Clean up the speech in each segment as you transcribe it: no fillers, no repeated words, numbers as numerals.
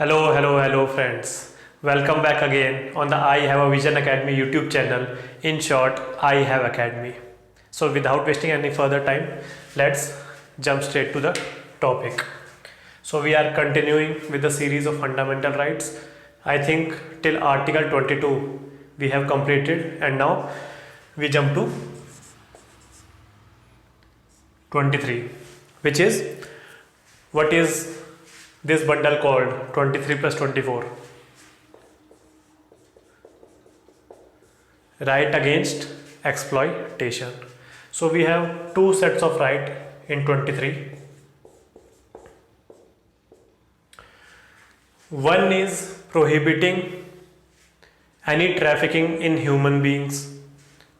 Hello, friends. Welcome back again on the I Have a Vision Academy YouTube channel. In short, I Have Academy. So, without wasting any further time, let's jump straight to the topic. So, we are continuing with the series of fundamental rights. I think till Article 22 we have completed, and now we jump to 23, which is what is this bundle called 23 plus 24, right against exploitation. So we have two sets of right in 23. One is prohibiting any trafficking in human beings,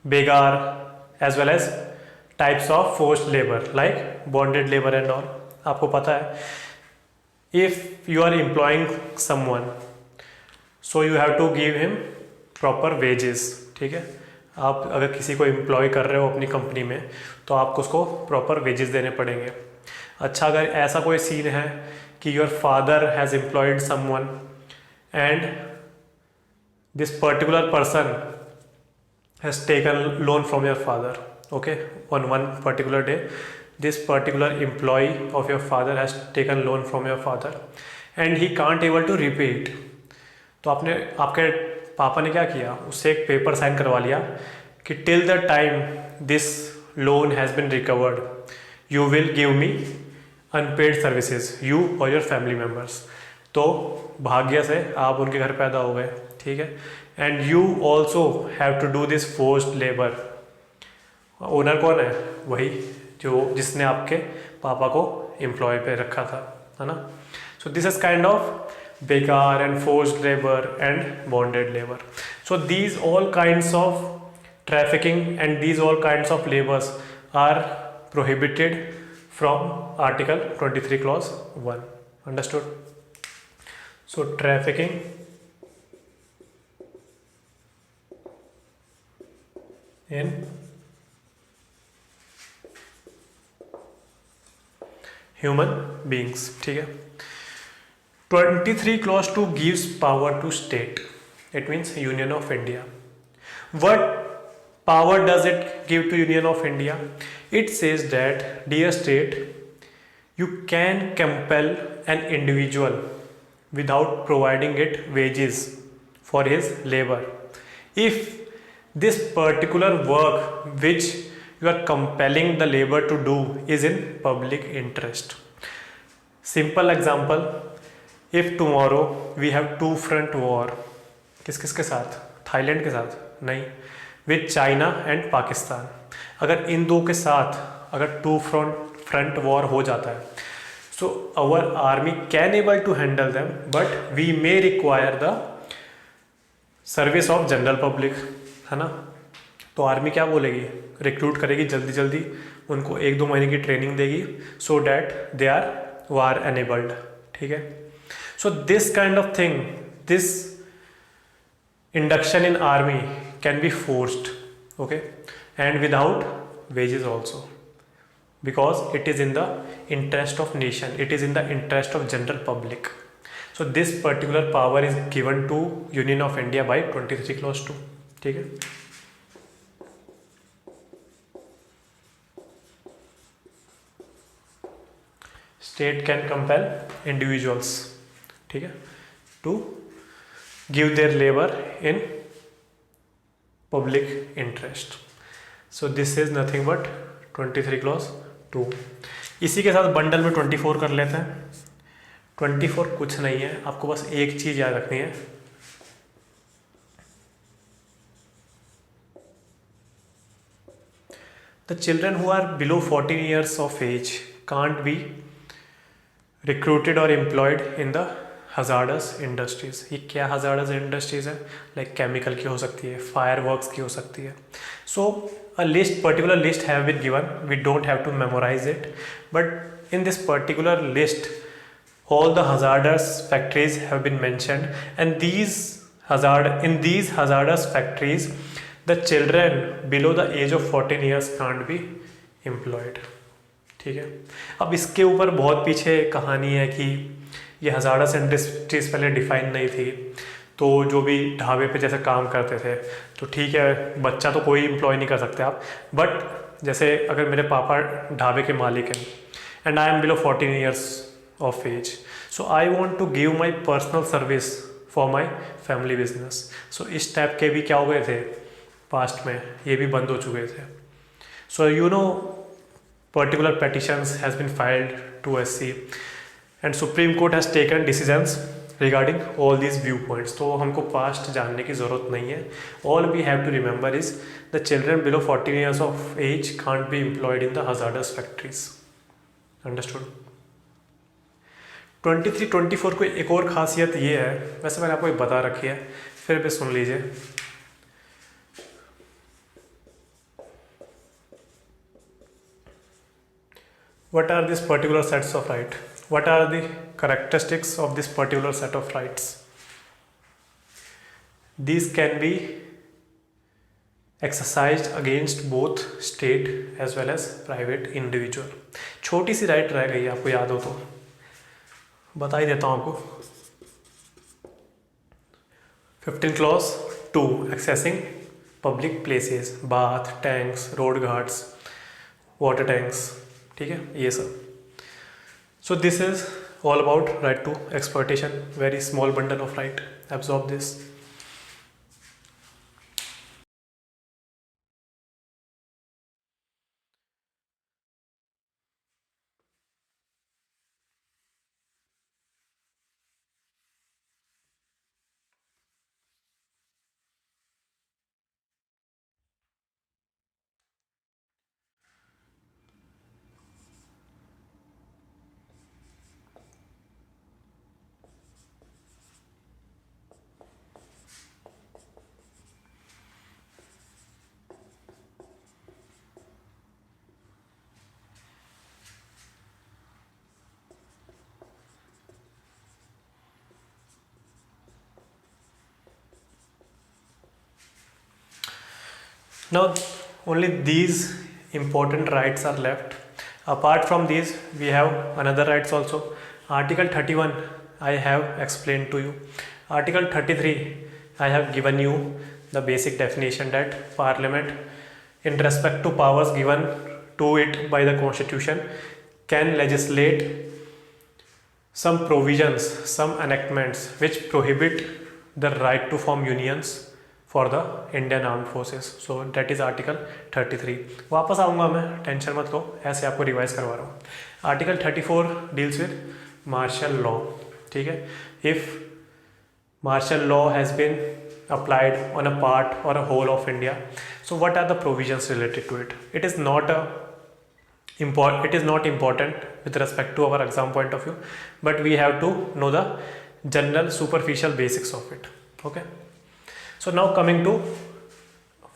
begar, as well as types of forced labor like bonded labor and all. आपको पता है, if you are employing someone, so you have to give him proper wages. ठीक है, आप अगर किसी को employ कर रहे हो अपनी कंपनी में तो आपको उसको प्रॉपर वेजेस देने पड़ेंगे. अच्छा, अगर ऐसा कोई सीन है कि your father has employed someone and this particular person has taken loan from your father, okay, on one particular day this particular employee of your father has taken loan from your father and he can't able to repay it. तो आपके पापा ने क्या किया, उससे एक paper sign करवा लिया कि till the time this loan has been recovered you will give me unpaid services, you और योर फैमिली मेम्बर्स. तो भाग्य से आप उनके घर पैदा हो गए, ठीक है, and you also have to do this forced labour. Owner कौन है? वही जिसने आपके पापा को एम्प्लॉय पे रखा था, है ना. So this is kind of बेकार and forced labour and bonded labour. So these all kinds of trafficking and these all kinds of labours are prohibited from article 23 clause 1. Understood? So trafficking in human beings. ठीक है. 23 clause 2 gives power to state. It means Union of India. What power does it give to Union of India? It says that, dear state, you can compel an individual without providing it wages for his labor if this particular work which you are compelling the labor to do is in public interest. Simple example, if tomorrow we have two front war, किसके साथ? Thailand के साथ? नहीं, with China and Pakistan. अगर इन दो के साथ अगर टू फ्रंट वॉर हो जाता है, so our army can able to handle them, but we may require the service of general public, है ना. तो आर्मी क्या बोलेगी? रिक्रूट करेगी जल्दी जल्दी, उनको 1-2 महीने की ट्रेनिंग देगी so that they are war enabled. ठीक है. So this kind of thing, this induction in army can be forced, okay, and without wages also, because it is in the interest of nation, it is in the interest of general public. So this particular power is given to union of India by 23 clause 2. ठीक है. State can compel individuals, ठीक है, to give their labour in public interest. So this is nothing but 23 clause 2. इसी के साथ bundle में 24 कर लेते हैं. 24 कुछ नहीं है, आपको बस एक चीज याद रखनी है. The children who are below 14 years of age can't be recruited और employed in the hazardous industries. ये क्या हजार्डस इंडस्ट्रीज है? लाइक केमिकल की हो सकती है, फायर वर्क्स की हो सकती है. So a list, particular list have been given, we don't have to memorise it, but in this particular list all the hazardous factories have been mentioned, and in these hazardous factories the children below the age of 14 years can't be employed. ठीक है. अब इसके ऊपर बहुत पीछे कहानी है कि ये हज़ार्डस इंडस्ट्रीज़ पहले डिफाइन नहीं थी, तो जो भी ढाबे पे जैसे काम करते थे, तो ठीक है बच्चा तो कोई एम्प्लॉय नहीं कर सकते आप, बट जैसे अगर मेरे पापा ढाबे के मालिक हैं and I am below 14 years of age, so I want to give my personal service for my family business. So इस टाइप के भी क्या हो गए थे पास्ट में, ये भी बंद हो चुके थे। So you know particular petitions has been filed to SC and Supreme Court has taken decisions regarding all these viewpoints। तो हमको past जानने की ज़रूरत नहीं है। All we have to remember is the children below 14 years of age can't be employed in the hazardous factories। Understood? 23-24 को एक और खासियत ये है, वैसे मैंने आपको एक बता रखी है, फिर भी सुन लीजिए। What are these particular sets of rights? What are the characteristics of this particular set of rights? These can be exercised against both state as well as private individual। छोटी सी राइट रह गई, आपको याद हो तो बता ही देता हूँ आपको। 15 clause 2 accessing public places, bath, tanks, road guards, water tanks, ठीक है ये सब। So this is all about right to exploitation, very small bundle of right, absorb this. Now only these important rights are left. Apart from these we have another rights also. Article 31 I have explained to you. Article 33 I have given you the basic definition that Parliament in respect to powers given to it by the Constitution can legislate some provisions, some enactments which prohibit the right to form unions for the Indian armed forces. So that is article 33। वापस आऊँगा मैं, tension मत लो, ऐसे आपको revise करवा रहा हूँ। Article 34 deals with martial law, ठीक है। If martial law has been applied on a part or a whole of India, so what are the provisions related to it? It is not important with respect to our exam point of view, but we have to know the general superficial basics of it, okay। So now coming to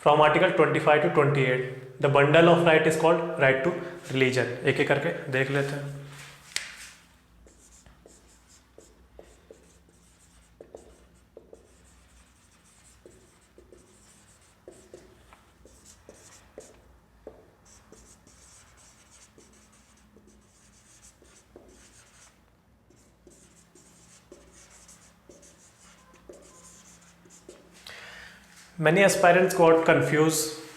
from article 25 to 28, the bundle of right is called right to religion। एक एक करके देख लेते हैं। Many aspirants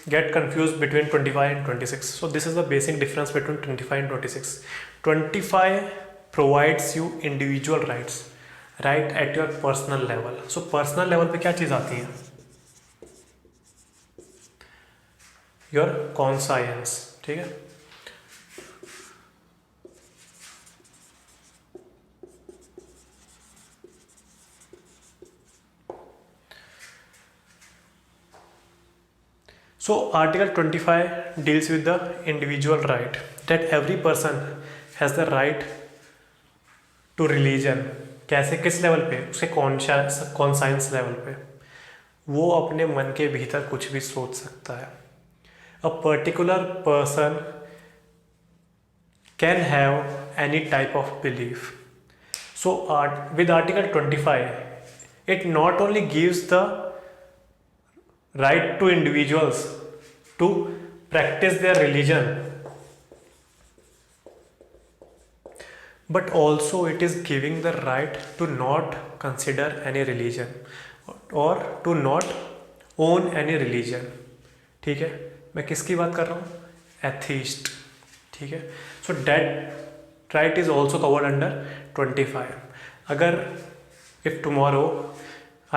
get confused between 25 and 26. So this is the basic difference between 25 and 26. 25 provides you individual rights, right at your personal level. So personal level पे क्या चीज़ आती है? Your conscience, ठीक है। So Article 25 deals with the individual right that every person has the right to religion। कैसे, किस level पे? उसके कॉन्साइंस लेवल पे वो अपने मन के भीतर कुछ भी सोच सकता है। A particular person can have any type of belief। So with Article 25, it not only gives the right to individuals to practice their religion, but also it is giving the right to not consider any religion or to not own any religion. ठीक है, मैं किसकी बात कर रहा हूँ? Atheist. ठीक है, so that right is also covered under 25. अगर if tomorrow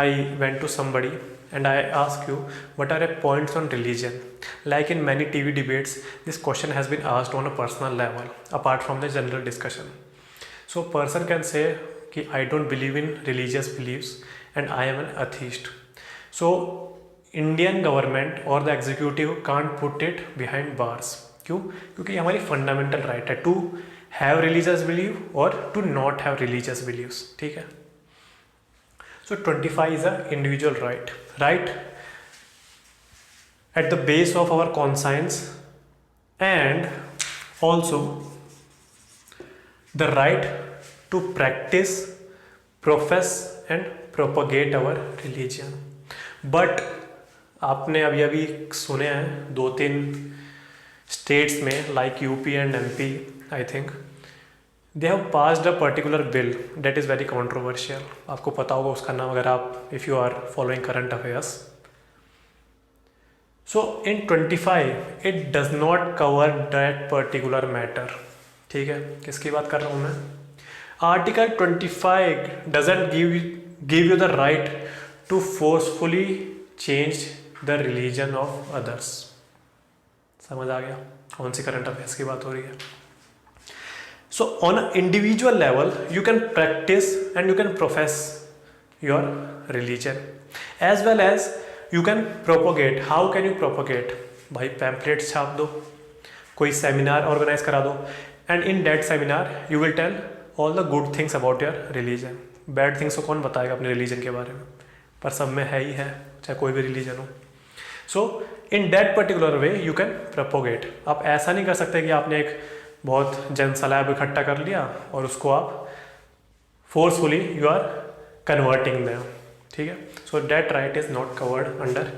I went to somebody and I ask you what are your points on religion, like in many TV debates this question has been asked on a personal level apart from the general discussion. So person can say कि I don't believe in religious beliefs and I am an atheist. So Indian government or the executive can't put it behind bars. क्यों? क्योंकि हमारी fundamental right है to have religious belief or to not have religious beliefs. ठीक है. So 25 is an individual right at the base of our conscience, and also the right to practice, profess and propagate our religion. But आपने अभी अभी सुने हैं 2-3 states में like UP and MP, I think they have passed a particular bill that is very controversial. आपको पता होगा उसका नाम अगर आप if you are following current affairs. So in 25 it does not cover that particular matter. ठीक है, किसकी बात कर रहा हूँ मैं? Article 25 doesn't give you the right to forcefully change the religion of others. समझ आ गया कौन सी करंट अफेयर्स की बात हो रही है? So on an individual level you can practice and you can profess your religion as well as you can propagate. How can you propagate? भाई pamphlets छाप दो, कोई सेमिनार ऑर्गेनाइज करा दो, and in that seminar you will tell all the good things about your religion. Bad things को कौन बताएगा अपने रिलीजन के बारे में? पर सब में है ही है, चाहे कोई भी रिलीजन हो. So in that particular way you can propagate. आप ऐसा नहीं कर सकते कि आपने एक बहुत जन सलाब इकट्ठा कर लिया और उसको आप forcefully you are converting them. ठीक है, so that right is not covered under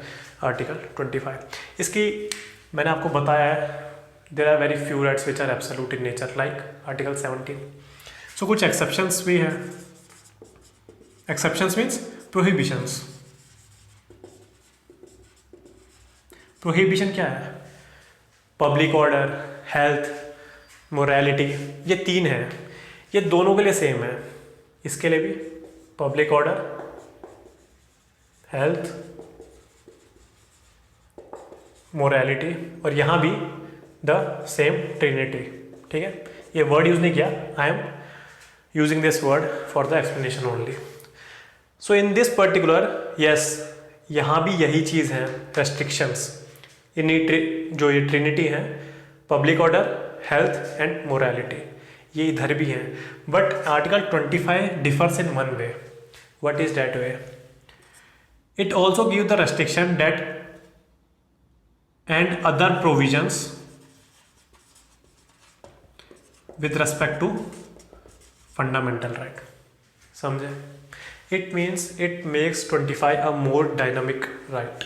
article 25. इसकी मैंने आपको बताया है there are very few rights which are absolute in nature like article 17. So कुछ एक्सेप्शंस भी हैं. Exceptions means prohibitions. प्रोहिबिशन क्या है? पब्लिक ऑर्डर, हेल्थ, मोरालिटी, ये 3 हैं. ये दोनों के लिए सेम है. इसके लिए भी पब्लिक ऑर्डर, हेल्थ, मोरालिटी, और यहाँ भी द सेम ट्रिनिटी. ठीक है, ये वर्ड यूज नहीं किया, I am using this word for the explanation only. So in this particular yes, यहाँ भी यही चीज़ है, रेस्ट्रिक्शंस. जो ये ट्रिनिटी है, public order, health and morality, ये इधर भी हैं. But article 25 differs in one way. What is that way? It also give the restriction that and other provisions with respect to fundamental right. समझे? It means it makes 25 a more dynamic right.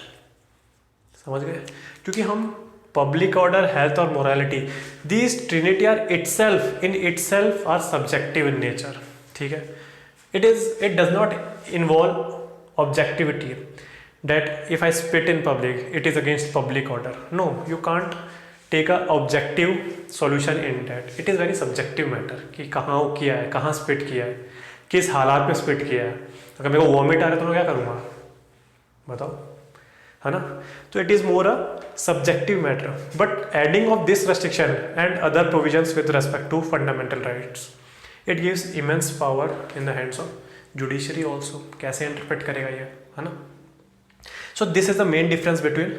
समझ गए? क्योंकि हम public order, health और morality, these trinity are itself are subjective in nature. ठीक है, it does not involve objectivity that if I spit in public it is against public order. No, you can't take a objective solution in that. It is very subjective matter कि कहाँ किया है, कहाँ spit किया है, किस हालात में स्पिट किया है. अगर मेरे को वॉमिट आ रहा है तो मैं क्या करूँगा? बताओ, है ना? तो it is more a subjective matter. But adding of this restriction and other provisions with respect to fundamental rights, it gives immense power in the hands of judiciary also. कैसे इंटरप्रेट करेगा ये, है ना? So this is the main difference between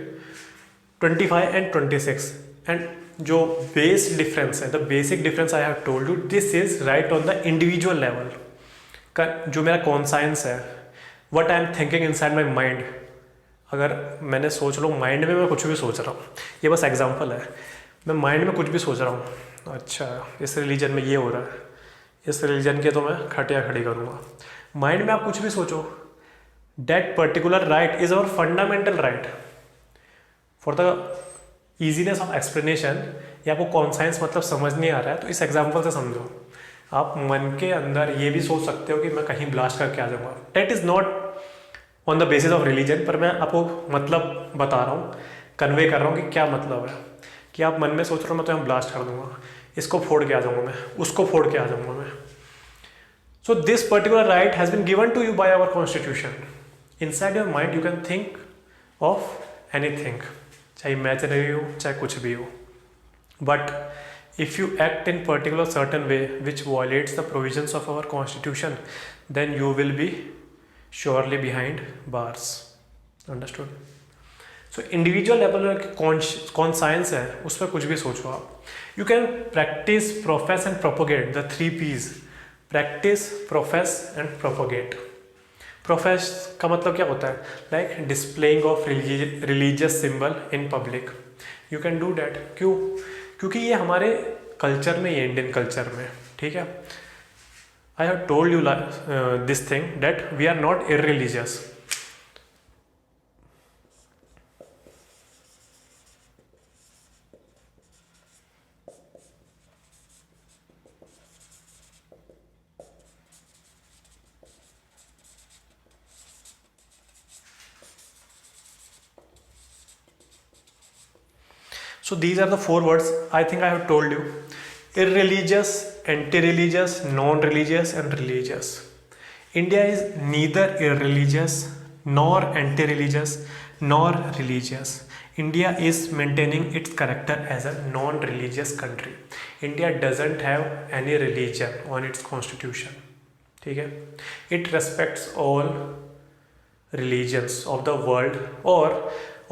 25 and 26. And जो base difference है, the basic difference I have told you, this is right on the individual level. जो मेरा conscience है, what I am thinking inside my mind. अगर मैंने सोच लो mind में मैं कुछ भी सोच रहा हूँ, ये बस एग्जांपल है, मैं माइंड में कुछ भी सोच रहा हूँ, अच्छा इस रिलीजन में ये हो रहा है, इस रिलीजन के तो मैं खटिया खड़ी करूँगा. माइंड में आप कुछ भी सोचो, that particular right is our fundamental right. For the easiness of explanation, या आपको कॉन्साइंस मतलब समझ नहीं आ रहा है तो इस एग्जाम्पल से समझो. आप मन के अंदर ये भी सोच सकते हो कि मैं कहीं ब्लास्ट करके आ जाऊँगा। That is not on the basis of religion, पर मैं आपको मतलब बता रहा हूँ, कन्वे कर रहा हूँ कि क्या मतलब है। कि आप मन में सोच रहे हो मैं तो यहाँ ब्लास्ट कर दूंगा, इसको फोड़ के आ जाऊँगा मैं, उसको फोड़ के आ जाऊँगा मैं। So this particular right has been given to you by our constitution. Inside your mind you can think of anything, चाहे इमेजिनरी हो चाहे कुछ भी हो, but if you act in particular certain way which violates the provisions of our constitution, then you will be surely behind bars. Understood? So individual level कौन science है उस पर कुछ भी सोचो आप। You can practice, profess and propagate, the 3 P's: practice, profess and propagate. Profess का मतलब क्या होता है? Like displaying of religious symbol in public. You can do that. क्यों? क्योंकि ये हमारे कल्चर में, ये इंडियन कल्चर में, ठीक है। I have told you this thing that we are not irreligious. So these are the 4 words I think I have told you: irreligious, anti-religious, non-religious and religious. India is neither irreligious nor anti-religious nor religious. India is maintaining its character as a non-religious country. India doesn't have any religion on its constitution. ठीक है? It respects all religions of the world or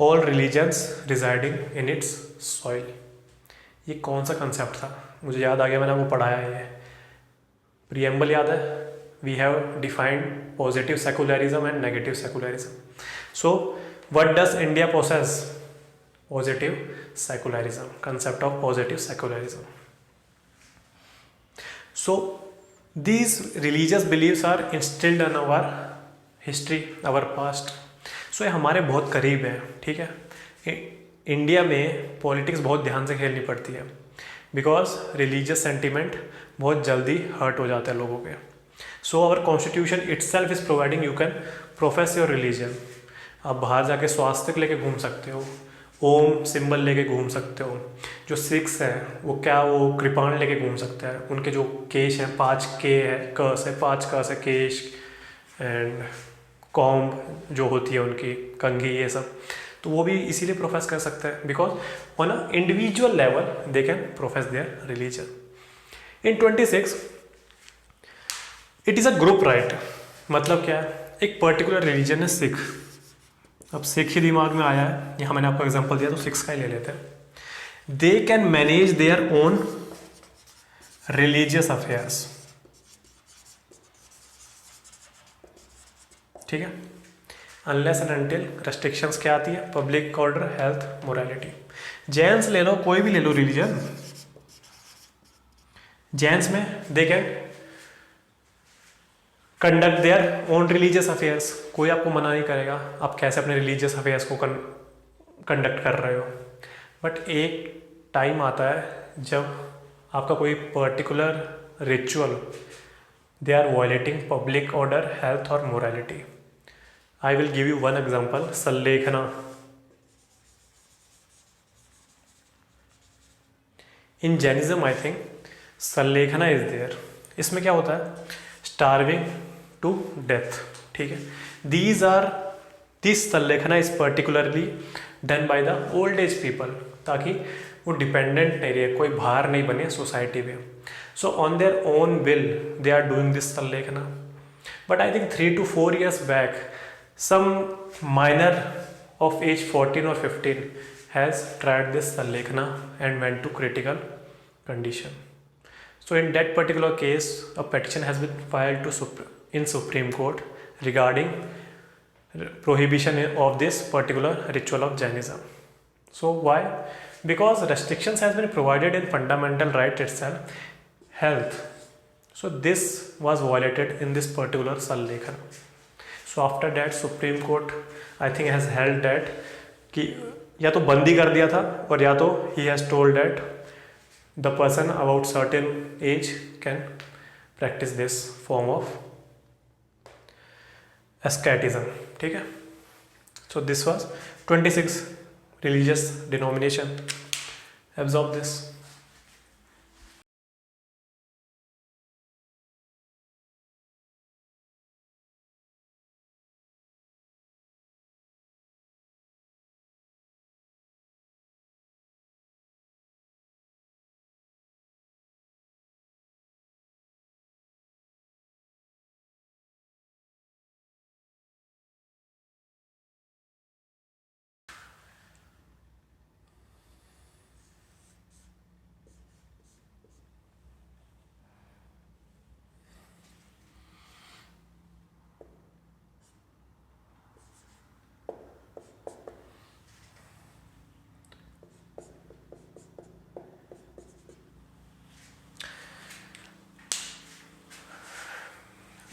all religions residing in its soil. ये कौन सा concept था? मुझे याद आ गया, मैंने वो पढ़ाया है। प्रियम्बल याद है? We have defined positive secularism and negative secularism. So what does India possess? Positive secularism, concept of positive secularism. So these religious beliefs are instilled in our history, our past. सो ये हमारे बहुत करीब है, ठीक है. India में politics बहुत ध्यान से खेलनी पड़ती है बिकॉज रिलीजियस सेंटिमेंट बहुत जल्दी हर्ट हो जाते हैं लोगों के. So our constitution itself is providing you can profess your religion. आप बाहर जाके स्वास्तिक लेके घूम सकते हो, ओम सिंबल लेके घूम सकते हो. जो सिक्स हैं वो क्या, वो कृपाण लेके घूम सकते हैं. उनके जो केश हैं 5 के है, कस है, 5 कस है, केश एंड कॉम्ब जो होती है उनकी कंघी, ये सब. तो वो भी इसीलिए प्रोफेस कर सकते हैं because on a individual level they can profess their religion. In 26 it is a group right. मतलब क्या है? एक पर्टिकुलर रिलीजन है सिख. अब सिख ही दिमाग में आया है, यहाँ मैंने आपको एग्जांपल दिया तो सिक्स का ही ले लेते हैं. They can manage their own religious affairs. ठीक है. अनलेस एंड अनटिल रेस्ट्रिक्शंस क्या आती है? Public order, health, morality. Jains ले लो, कोई भी ले लो रिलीजन. जैन्स में they can conduct their own religious affairs. कोई आपको मना नहीं करेगा आप कैसे अपने रिलीजियस अफेयर्स को कंडक्ट कर रहे हो. बट एक टाइम आता है जब आपका कोई particular ritual they are violating public order, health और morality. I will give you one example. Sallekhana. In Jainism, I think Sallekhana is there. इसमें क्या होता है? Starving to death. ठीक है. This Sallekhana is particularly done by the old age people ताकि वो dependent नहीं रहे, कोई भार नहीं बने सोसाइटी में. So on their own will they are doing this Sallekhana. But I think 3 to 4 years back some minor of age 14 or 15 has tried this Sallekhana and went to critical condition. So in that particular case, a petition has been filed to in Supreme Court regarding prohibition of this particular ritual of Jainism. So why? Because restrictions has been provided in fundamental right itself, health. So this was violated in this particular Sallekhana. So after that Supreme Court I think has held that कि या तो बंदी कर दिया था और या तो he has told that the person about certain age can practice this form of asceticism. ठीक है. So this was 26 religious denomination. Absorb this.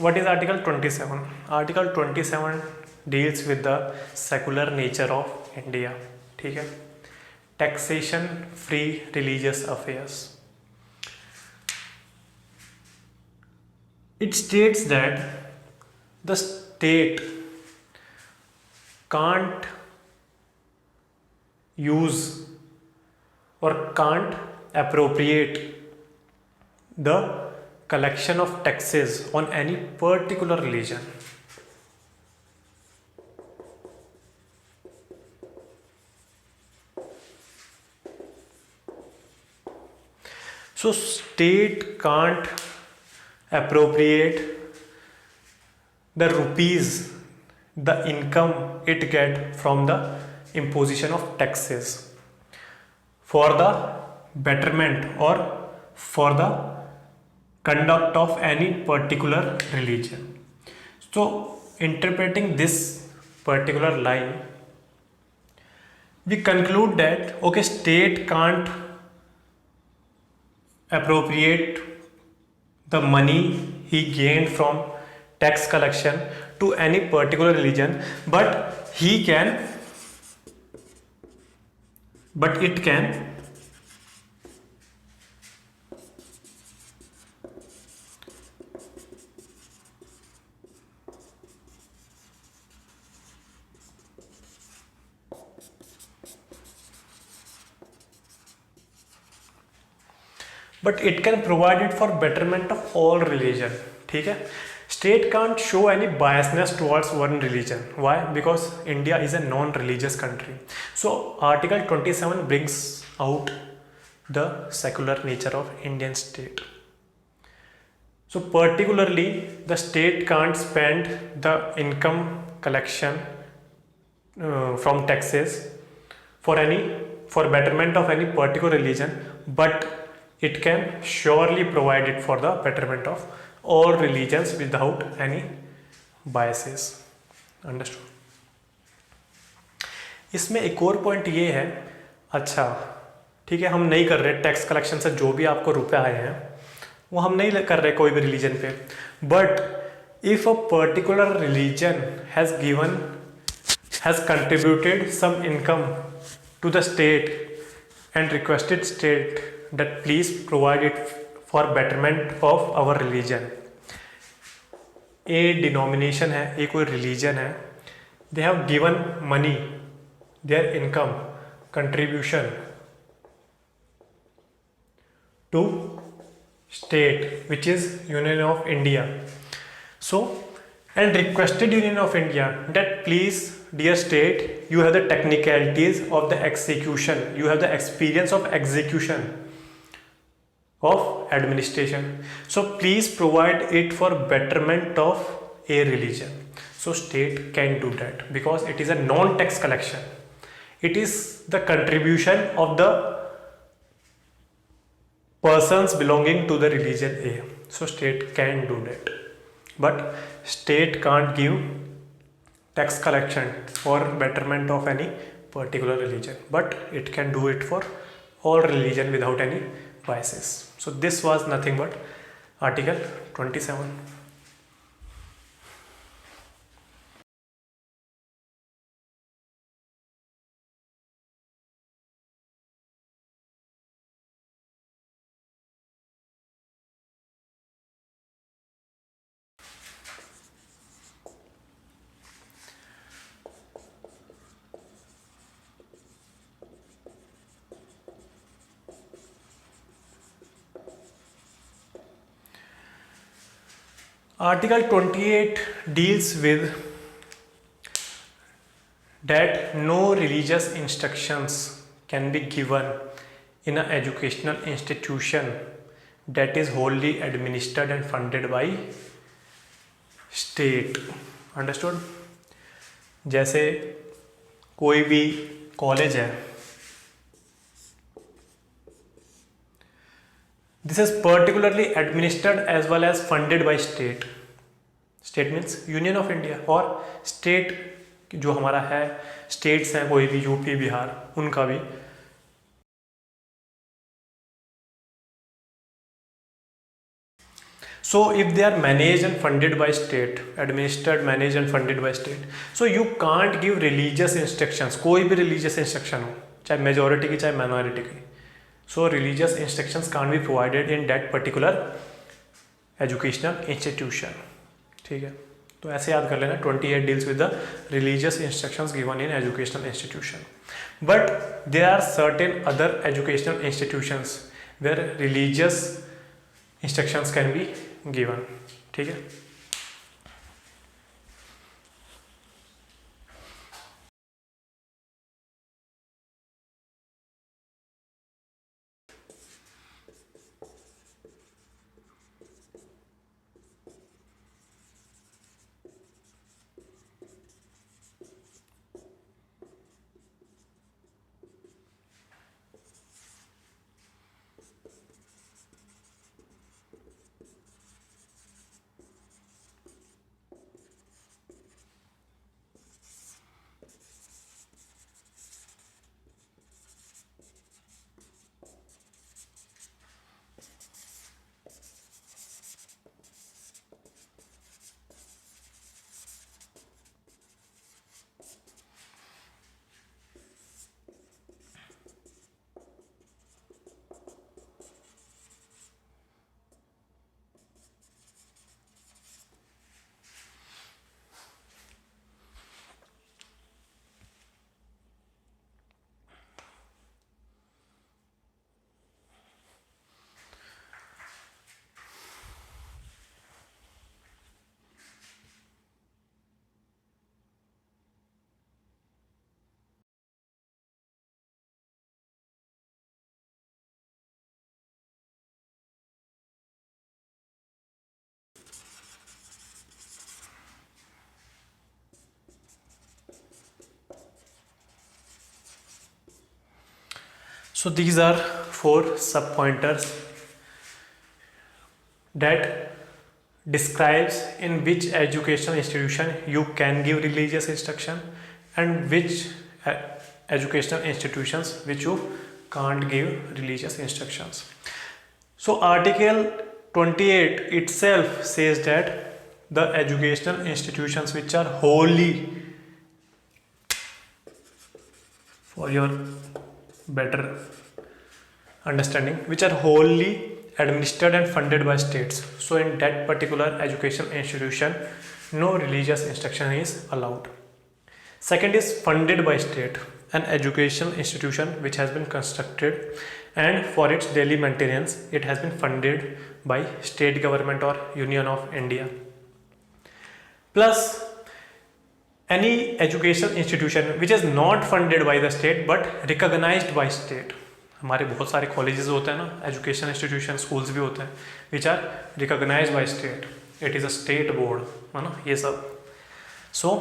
What is Article 27? Article 27 deals with the secular nature of India. ठीक है. Taxation free religious affairs. It states that the state can't use or can't appropriate the collection of taxes on any particular religion. So state can't appropriate the rupees, the income it get from the imposition of taxes for the betterment or for the conduct of any particular religion. So interpreting this particular line, we conclude that okay, state can't appropriate the money he gained from tax collection to any particular religion, but it can provide it for betterment of all religion. ठीक है. State can't show any biasness towards one religion. Why? Because India is a non-religious country. So Article 27 brings out the secular nature of Indian state. So particularly the state can't spend the income collection from taxes for betterment of any particular religion, but it can surely provide it for the betterment of all religions without any biases. Understood? इसमें एक और point ये है, अच्छा ठीक है, हम नहीं कर रहे टैक्स कलेक्शन से जो भी आपको रुपए आए हैं वो हम नहीं कर रहे कोई भी रिलीजन पे, but if a particular religion has contributed some income to the state and requested state that please provide it for betterment of our religion. A denomination है, एक कोई religion है, they have given money, their income, contribution to state which is Union of India. So and requested Union of India that please dear state, you have the technicalities of the execution, you have the experience of execution of administration, so please provide it for betterment of a religion. So state can do that because it is a non-tax collection, it is the contribution of the persons belonging to the religion A. So state can do that, but state can't give tax collection for betterment of any particular religion, but it can do it for all religion without any biases. So this was nothing but Article 27. Article 28 deals with that no religious instructions can be given in an educational institution that is wholly administered and funded by state. Understood? जैसे कोई भी college है, this is particularly administered as well as funded by state. State means Union of India, और state जो हमारा है, states हैं कोई भी, यूपी, बिहार, उनका भी. So if they are managed and funded by state, administered, managed and funded by state, so you can't give religious instructions. कोई भी religious instruction हो, चाहे majority की चाहे minority की, so religious instructions can't be provided in that particular educational institution. ठीक है, तो ऐसे याद कर लेना. 28 deals with the religious instructions given in educational institution. But there are certain other educational institutions where religious instructions can be given. ठीक है. So these are 4 sub pointers that describes in which educational institution you can give religious instruction and which educational institutions which you can't give religious instructions. So Article 28 itself says that the educational institutions which are wholly, for your better understanding, which are wholly administered and funded by states, so in that particular educational institution no religious instruction is allowed. Second is funded by state, an educational institution which has been constructed and for its daily maintenance it has been funded by state government or Union of India. Plus any educational institution which is not funded by the state but recognized by state. हमारे बहुत सारे colleges होते हैं ना, education institution, schools भी होते हैं which are recognise by state, it is a state board, है ना ये सब. So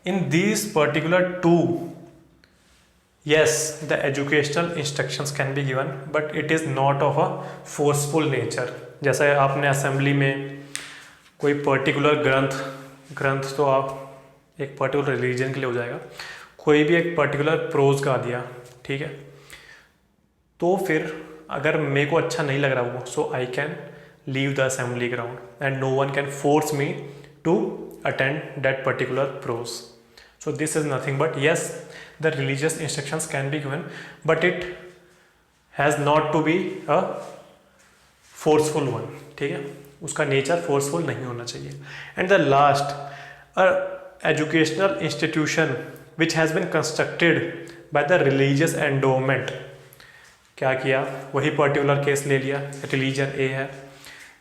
in this particular two, yes, the educational instructions can be given but it is not of a forceful nature. जैसे आपने assembly में कोई particular ग्रंथ तो आप एक पर्टिकुलर रिलीजन के लिए हो जाएगा, कोई भी एक पर्टिकुलर प्रोज गा दिया, ठीक है, तो फिर अगर मेरे को अच्छा नहीं लग रहा वो, so I can leave the assembly ground and no one can force me to attend that particular prose. So this is nothing but yes, the religious instructions can be given but it has not to be a forceful one. ठीक है, उसका nature forceful नहीं होना चाहिए. And the last, educational institution which has been constructed by the religious endowment. क्या किया, वही particular case ले लिया, रिलीजन ए है,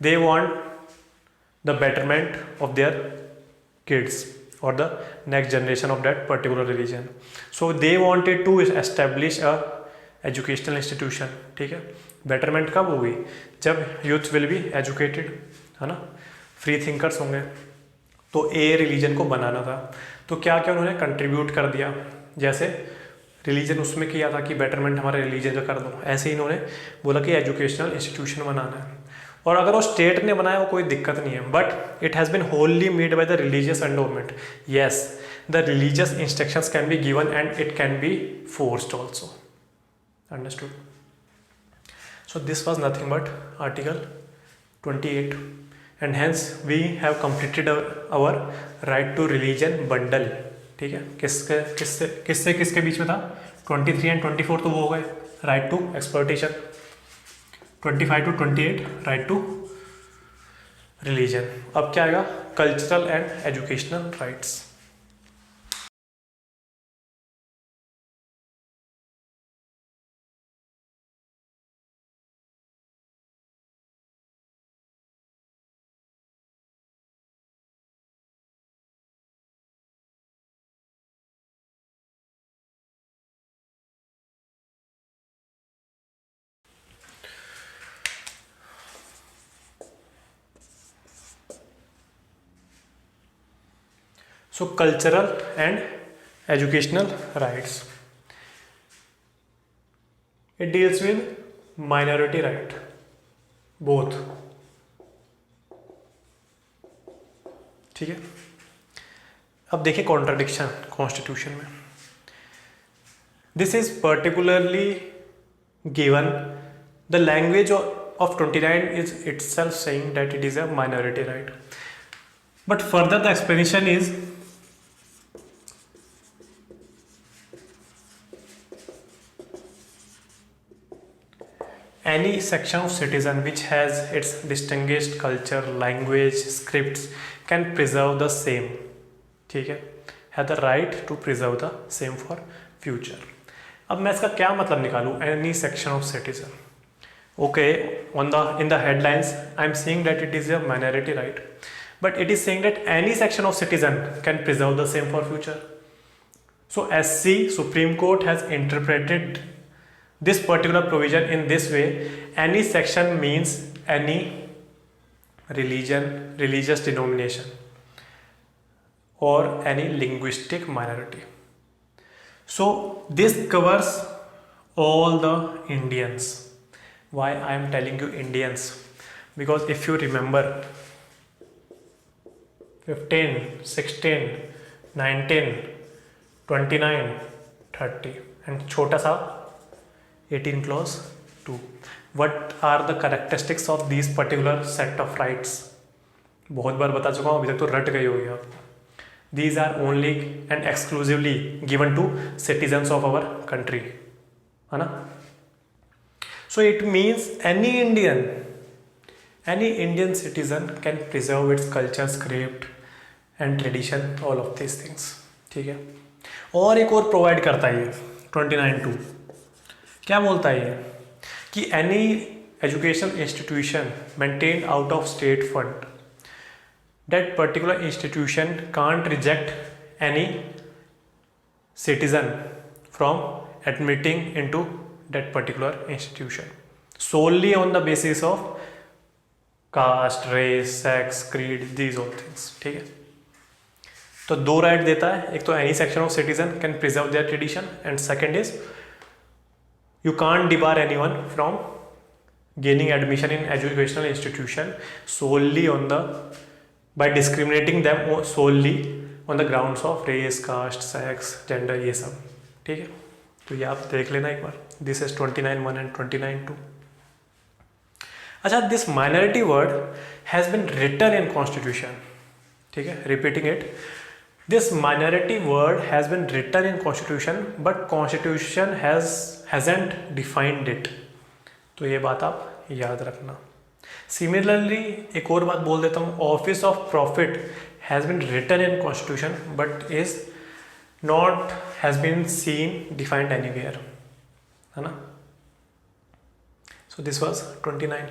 they want the betterment of their kids or the next generation of that particular religion. So they wanted to establish a educational institution. ठीक है, betterment कब होगी? जब youth will be educated, है ना, free thinkers होंगे. तो ए रिलीजन को बनाना था, तो क्या क्या उन्होंने कंट्रीब्यूट कर दिया. जैसे रिलीजन उसमें किया था कि बेटरमेंट हमारे रिलीजन का कर दो, ऐसे ही इन्होंने बोला कि एजुकेशनल इंस्टीट्यूशन बनाना है. और अगर वो स्टेट ने बनाया वो कोई दिक्कत नहीं है, but it has been wholly made by the religious endowment. Yes, the religious instructions can be given and it can be forced also. Understood? So this was nothing but article 28 and hence we have completed our right to religion bundle. ठीक है, किसके किससे किससे किसके बीच में था? 23 and 24 तो वो हो गए right to exploitation. 25 to 28 right to religion. अब क्या आएगा? Cultural and educational rights. So cultural and educational rights. It deals with minority right, both. ठीक है, अब देखिए कॉन्ट्रडिक्शन कॉन्स्टिट्यूशन में. This is particularly given the language of 29 is itself saying that it is a minority right, but further the explanation is any section of citizen which has its distinguished culture, language, scripts can preserve the same. ठीक है, have the right to preserve the same for future. अब मैं इसका क्या मतलब निकालूं? any section of citizen. Okay, in the headlines I am saying that it is a minority right, but it is saying that any section of citizen can preserve the same for future. So SC Supreme Court has interpreted this particular provision in this way. Any section means any religion, religious denomination or any linguistic minority. So this covers all the Indians. Why I am telling you Indians? Because if you remember 15, 16, 19, 29, 30 and छोटा सा 18 clause 2. What are the characteristics of these particular set of rights? बहुत बार बता चुका हूँ, अभी तक तो रट गई होगी आप. These are only and exclusively given to citizens of our country, है ना? So it means any Indian citizen can preserve its culture, script and tradition, all of these things. ठीक है, और एक और प्रोवाइड करता है ये 29(2). क्या बोलता है ये? कि any educational institution maintain out of state fund, that particular institution can't reject any citizen from admitting into that particular institution solely on the basis of caste, race, sex, creed, these all things. ठीक है, तो दो right देता है. एक तो any section of citizen can preserve their tradition and second is you can't debar anyone from gaining admission in educational institution solely on the by discriminating them solely on the grounds of race, caste, sex, gender, ये सब. ठीक है, तो ये आप देख लेना एक बार. This is 29(1) and 29(2). अच्छा, this minority word has been written in constitution. ठीक है, repeating it, this minority word has been written in constitution but constitution hasn't defined it. तो ये बात आप याद रखना. सिमिलरली एक और बात बोल देता हूँ, office of profit has been written in constitution but is not has been seen defined anywhere, है ना? So this was 29.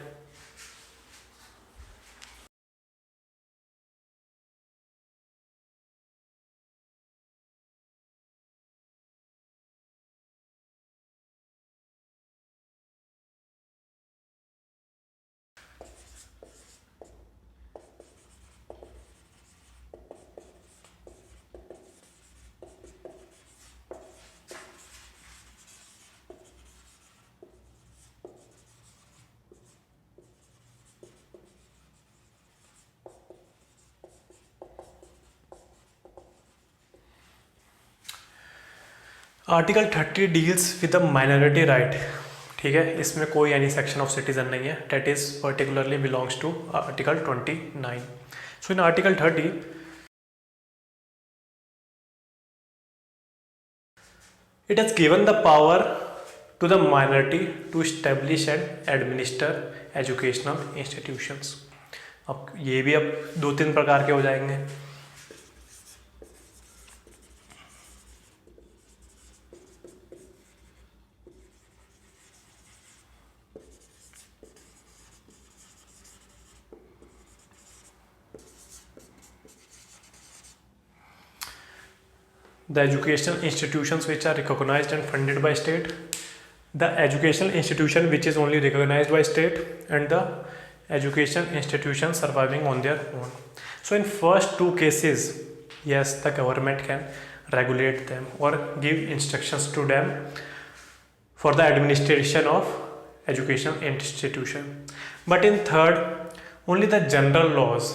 Article 30 deals with the minority right, ठीक है, इसमें कोई एनी सेक्शन ऑफ सिटीजन नहीं है, that is particularly belongs to article 29. So in article 30 it has given the power to the minority to establish and administer educational institutions. अब ये भी अब 2-3 प्रकार के हो जाएंगे. The educational institutions which are recognized and funded by state, the educational institution which is only recognized by state, and the education institutions surviving on their own. So in first two cases, yes, the government can regulate them or give instructions to them for the administration of educational institution. But in third, only the general laws,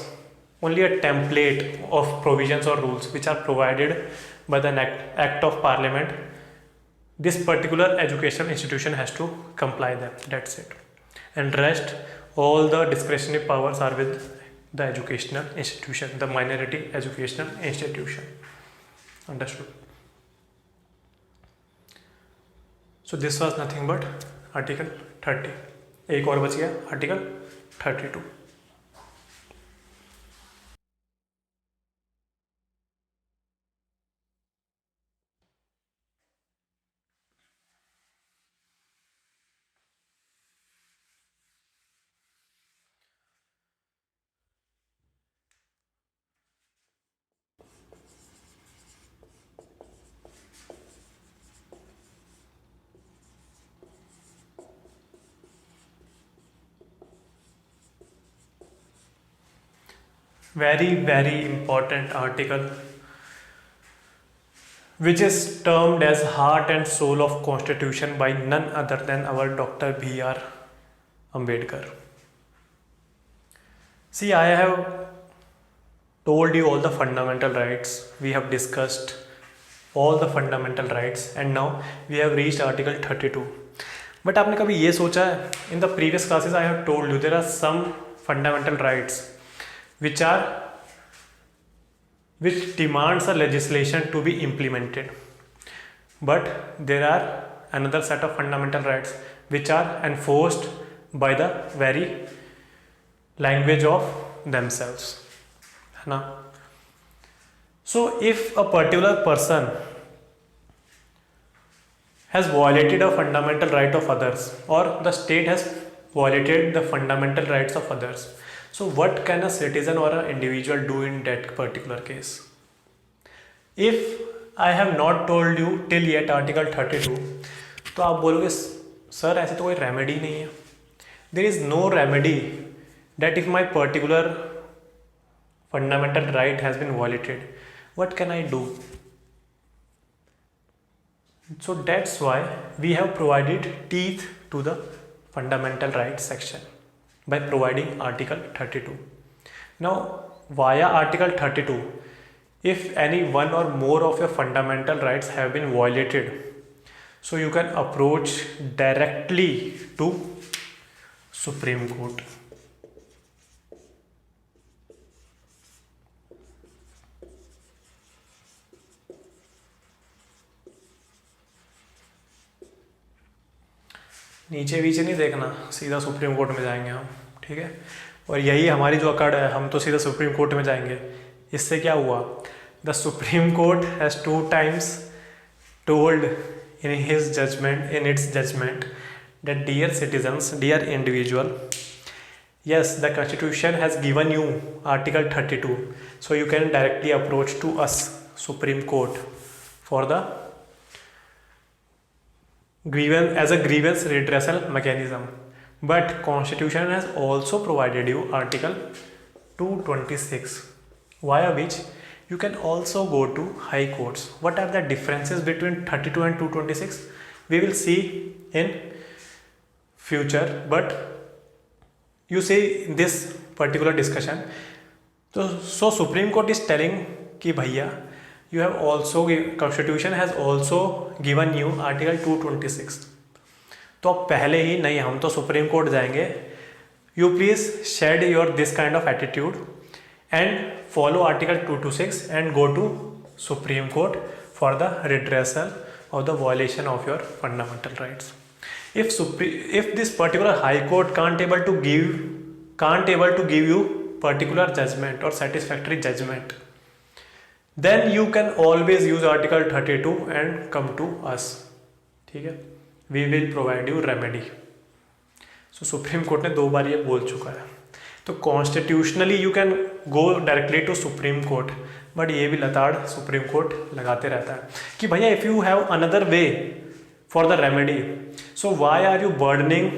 only a template of provisions or rules which are provided by the act of parliament, this particular educational institution has to comply them, that's it, and rest all the discretionary powers are with the educational institution, the minority educational institution. Understood? So this was nothing but article 30. एक और बच गया article 32. very important article which is termed as heart and soul of constitution by none other than our Dr. B.R. Ambedkar. See, I have told you all the fundamental rights, we have discussed all the fundamental rights, and now we have reached article 32. But आपने कभी ये सोचा है, in the previous classes I have told you there are some fundamental rights which demands a legislation to be implemented, but there are another set of fundamental rights which are enforced by the very language of themselves, है ना? So if a particular person has violated a fundamental right of others, or the state has violated the fundamental rights of others, so what can a citizen or an individual do in that particular case? If I have not told you till yet article 32, तो आप बोलोगे sir ऐसे तो कोई remedy नहीं है. There is no remedy that if my particular fundamental right has been violated, what can I do? So that's why we have provided teeth to the fundamental rights section by providing article 32. Now via article 32, if any one or more of your fundamental rights have been violated, so you can approach directly to Supreme Court. नीचे वीचे नहीं देखना, सीधा supreme Court में जाएंगे हम, ठीक है? और यही हमारी जो अकड़ है, हम तो सीधा सुप्रीम कोर्ट में जाएंगे. इससे क्या हुआ? The Supreme Court has 2 times told in his judgment, in its judgment, that dear citizens, dear individual, yes, the constitution has given you article 32, so you can directly approach to us Supreme Court for the grievance, as a grievance redressal mechanism. But constitution has also provided you article 226, via which you can also go to high courts. What are the differences between 32 and 226? We will see in future, but you see this particular discussion. So Supreme Court is telling कि भैया you have also constitution has also given you article 226. तो अब पहले ही नहीं, हम तो supreme court जाएंगे. You please shed your this kind of attitude and follow article 226 and go to Supreme Court for the redressal of the violation of your fundamental rights. If this particular high court can't able to give you particular judgment or satisfactory judgment, then you can always use article 32 and come to us. ठीक है, we will provide you remedy. So Supreme court ने 2 बार ये बोल चुका है. तो constitutionally you can go directly to Supreme Court, but ये भी लताड़ सुप्रीम कोर्ट लगाते रहता है कि भैया if you have another way for the remedy, so why are you burdening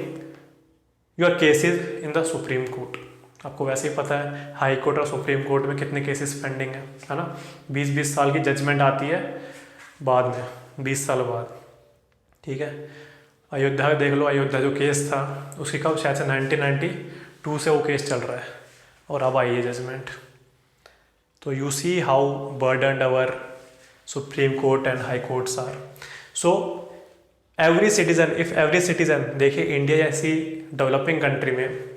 your cases in the Supreme Court. आपको वैसे ही पता है हाई कोर्ट और सुप्रीम कोर्ट में कितने केसेस पेंडिंग है ना. 20-20 साल की जजमेंट आती है बाद में, 20 साल बाद. ठीक है, अयोध्या देख लो, अयोध्या जो केस था उसकी कब शायद से 1992 से वो केस चल रहा है और अब आई है जजमेंट. तो you see how burdened our Supreme Court and High Courts are. So every citizen देखिए, इंडिया जैसी डेवलपिंग कंट्री में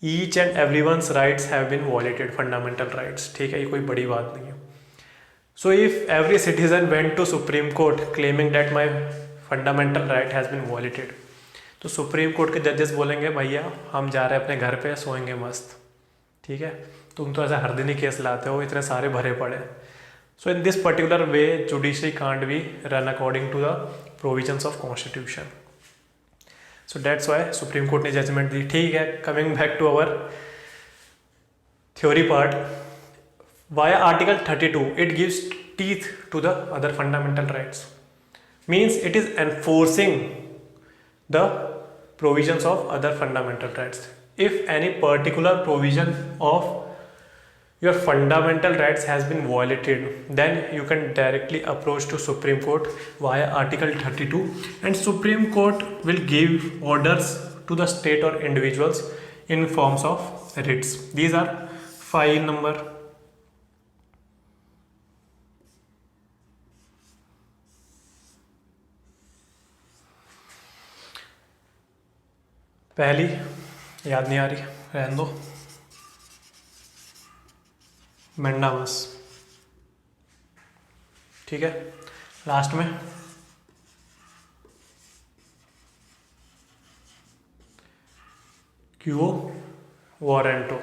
each and every ones rights have been violated, fundamental rights. ठीक है, ये कोई बड़ी बात नहीं है. So if every citizen went to Supreme Court claiming that my fundamental right has been violated, तो सुप्रीम कोर्ट के जजेस बोलेंगे भैया हम जा रहे हैं अपने घर पे, सोएंगे मस्त. ठीक है, तुम तो ऐसा हर दिन ही केस लाते हो, इतने सारे भरे पड़े. So in this particular way judiciary can't be run according to the provisions of constitution. So that's why supreme court ने जजमेंट दी. ठीक है, coming back to our theory part, via article 32 it gives teeth to the other fundamental rights. Means it is enforcing the provisions of other fundamental rights. If any particular provision of your fundamental rights has been violated, then you can directly approach to Supreme Court via Article 32, and Supreme Court will give orders to the state or individuals in forms of writs. These are file number पहली याद नहीं आ रही, रहने दो. मेंडामस. ठीक है, last में quo warranto.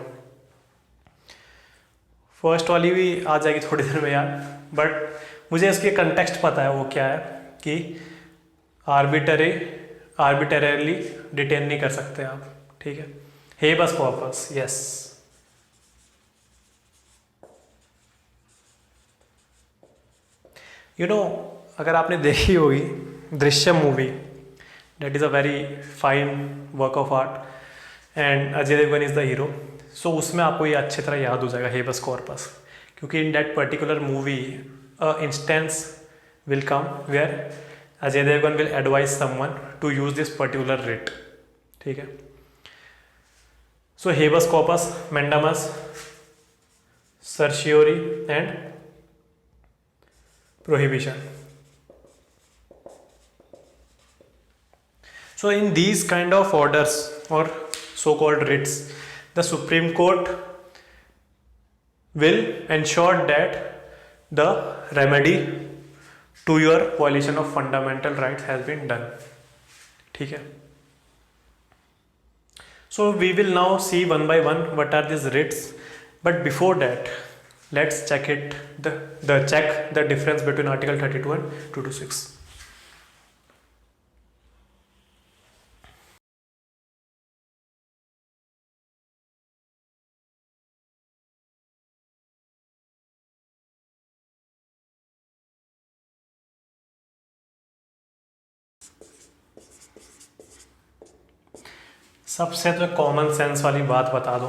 First वाली भी आ जाएगी थोड़ी देर में यार, बट मुझे इसके कंटेक्स्ट पता है वो क्या है कि आर्बिटरली डिटेन नहीं कर सकते आप. ठीक है, habeas corpus. Yes, you know, अगर आपने देखी होगी Drishyam movie, that is a very fine work of art and Ajay Devgan is the hero. So उसमें आपको ये अच्छी तरह याद हो जाएगा हेबस कॉर्पस, क्योंकि in that particular movie a instance will come where Ajay Devgan will advise someone to use this particular writ. ठीक है, so habeas corpus, mandamus, certiorari and prohibition. So in these kind of orders or so-called writs, the Supreme Court will ensure that the remedy to your violation of fundamental rights has been done. ठीक है, so we will now see one by one what are these writs, but before that let's check the difference between article 32 and 226. सबसे तो common sense वाली बात बता दो.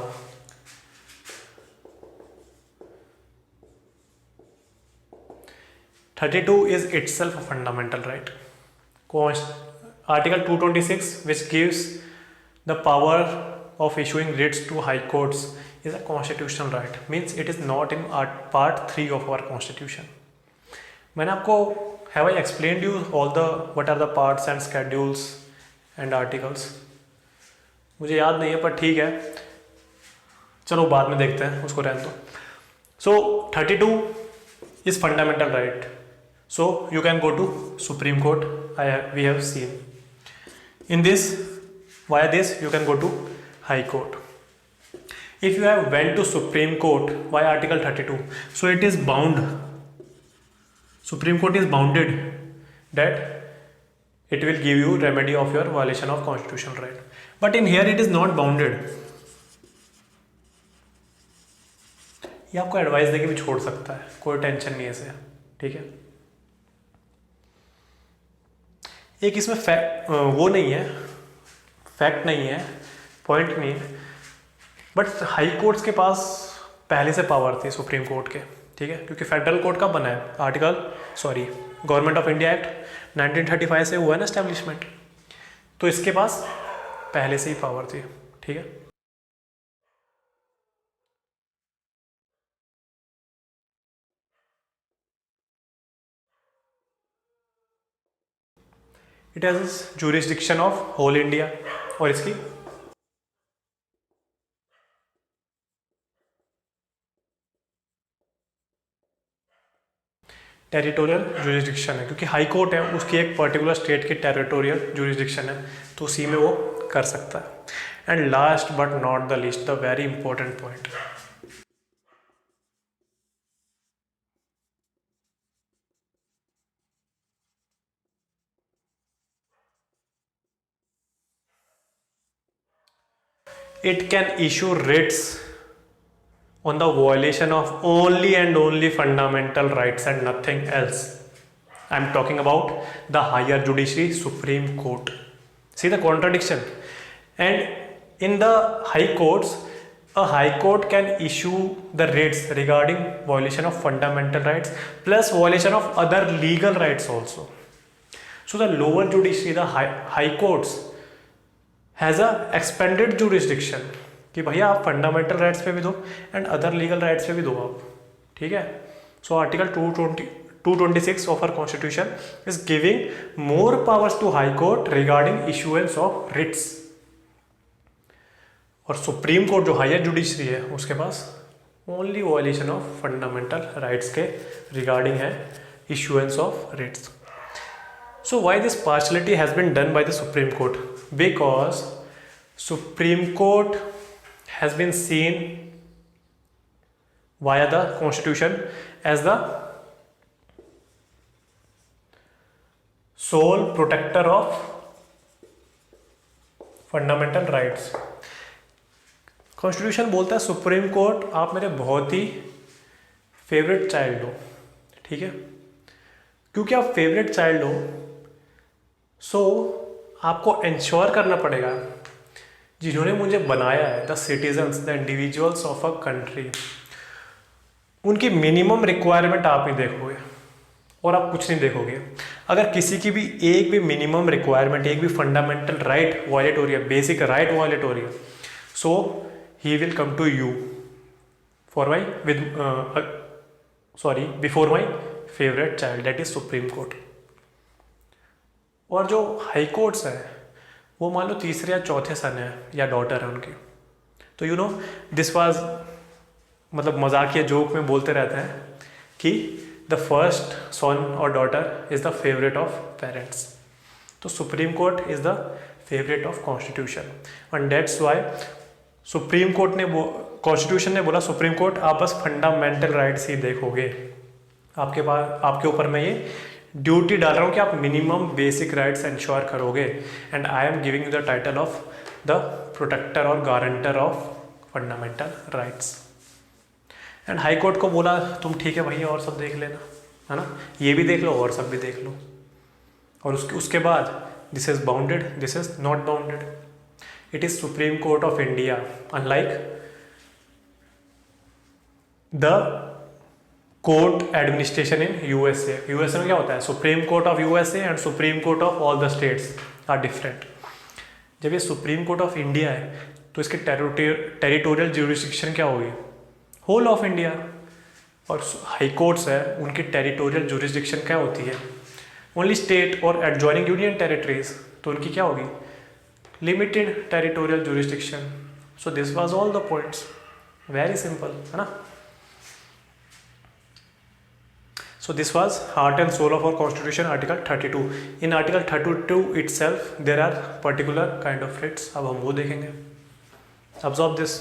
(32) is itself a fundamental right. Article 226, which gives the power of issuing writs to high courts, is a constitutional right, means it is not in part 3 of our constitution. मैंने आपको have I explained you all the what are the parts and schedules and articles? मुझे याद नहीं है पर ठीक है, चलो बाद में देखते हैं, उसको रहने दो. So 32 is fundamental right. So you can go to Supreme Court. We have seen. In this, via this you can go to High Court. If you have went to Supreme Court via Article 32, so it is bound. Supreme Court is bounded that it will give you remedy of your violation of constitutional right. But in here it is not bounded. ये आपको advice देके भी छोड़ सकता है, कोई tension नहीं है इसे, ठीक है. एक इसमें वो नहीं है, फैक्ट नहीं है, पॉइंट नहीं है, बट हाई कोर्ट्स के पास पहले से पावर थी सुप्रीम कोर्ट के, ठीक है, क्योंकि फेडरल कोर्ट कब बना है, गवर्नमेंट ऑफ इंडिया एक्ट 1935 से हुआ है ना एस्टेब्लिशमेंट, तो इसके पास पहले से ही पावर थी, ठीक है. It has jurisdiction of whole India, और इसकी टेरिटोरियल जुरिस्डिक्शन है, क्योंकि हाई कोर्ट है उसकी एक पर्टिकुलर स्टेट की टेरिटोरियल जुरिस्डिक्शन है, तो उसी में वो कर सकता है. And last but not the least, the very important point, it can issue writs on the violation of only and only fundamental rights and nothing else. I am talking about the higher judiciary, Supreme Court. See the contradiction. And in the high courts, a high court can issue the writs regarding violation of fundamental rights plus violation of other legal rights also. So the lower judiciary, the high courts, has a expanded jurisdiction कि भैया आप fundamental rights पे भी दो and other legal rights पे भी दो आप, ठीक है. So article 226 of our constitution is giving more powers to high court regarding issuance of writs, और सुप्रीम कोर्ट जो हायर जुडिशरी है उसके पास only violation of fundamental rights के रिगार्डिंग है issuance of writs. So why this partiality has been done by the Supreme Court? Because Supreme Court has been seen via the Constitution as the sole protector of fundamental rights. Constitution बोलता है Supreme court आप मेरे बहुत ही favourite child हो, ठीक है. क्योंकि आप फेवरेट चाइल्ड हो, सो आपको इंश्योर करना पड़ेगा जिन्होंने मुझे बनाया है, the citizens, the individuals of a country, उनकी मिनिमम रिक्वायरमेंट आप ही देखोगे और आप कुछ नहीं देखोगे. अगर किसी की भी एक भी मिनिमम रिक्वायरमेंट, एक भी फंडामेंटल राइट वायलेट हो रही है, बेसिक राइट वायलेट हो रही है, so he will come to you for my before my favourite child, that is supreme court. और जो हाई कोर्ट्स है वो मान लो तीसरे या चौथे सन है या डॉटर है उनकी, तो यू नो दिस वाज, मतलब मजाकिया जोक में बोलते रहते हैं कि द फर्स्ट सन और daughter is the favourite of parents. तो supreme court is the favourite of constitution, and that's why supreme court ने कॉन्स्टिट्यूशन ने बोला सुप्रीम कोर्ट आप बस फंडामेंटल राइट्स ही देखोगे, आपके पास आपके ऊपर मैं ये ड्यूटी डाल रहा हूँ कि आप मिनिमम बेसिक राइट्स इंश्योर करोगे, and I am giving you the title of the protector और guarantor of fundamental rights. And high court को बोला तुम ठीक है भैया और सब देख लेना, है ना, ये भी देख लो और सब भी देख लो, और उसके बाद this is bounded, this is not bounded. It is supreme Court of India, unlike the court administration in USA. USA में क्या होता है, Supreme Court of USA and Supreme Court of all the states are different. जब ये supreme Court of India है तो इसकी territorial jurisdiction क्या होगी? Whole of India. और हाई कोर्ट्स है, उनकी टेरिटोरियल ज्यूरिसडिक्शन क्या होती है? ओनली स्टेट और एडजॉइनिंग यूनियन टेरिटरीज। तो उनकी क्या होगी? Limited territorial jurisdiction. So this was all the points, very simple है ना। So this was heart and soul of our constitution, article 32. In article 32 itself there are particular kind of writs. अब हम वो देखेंगे. Absorb this.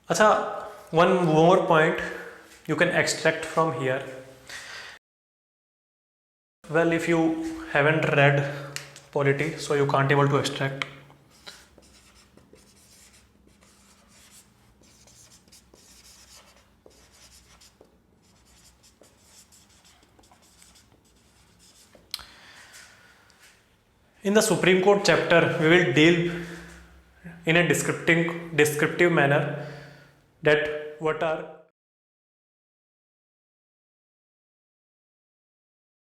अच्छा, one more point you can extract from here. Well, if you haven't read polity, so you can't able to extract. In the Supreme Court chapter, we will deal in a descriptive manner that what are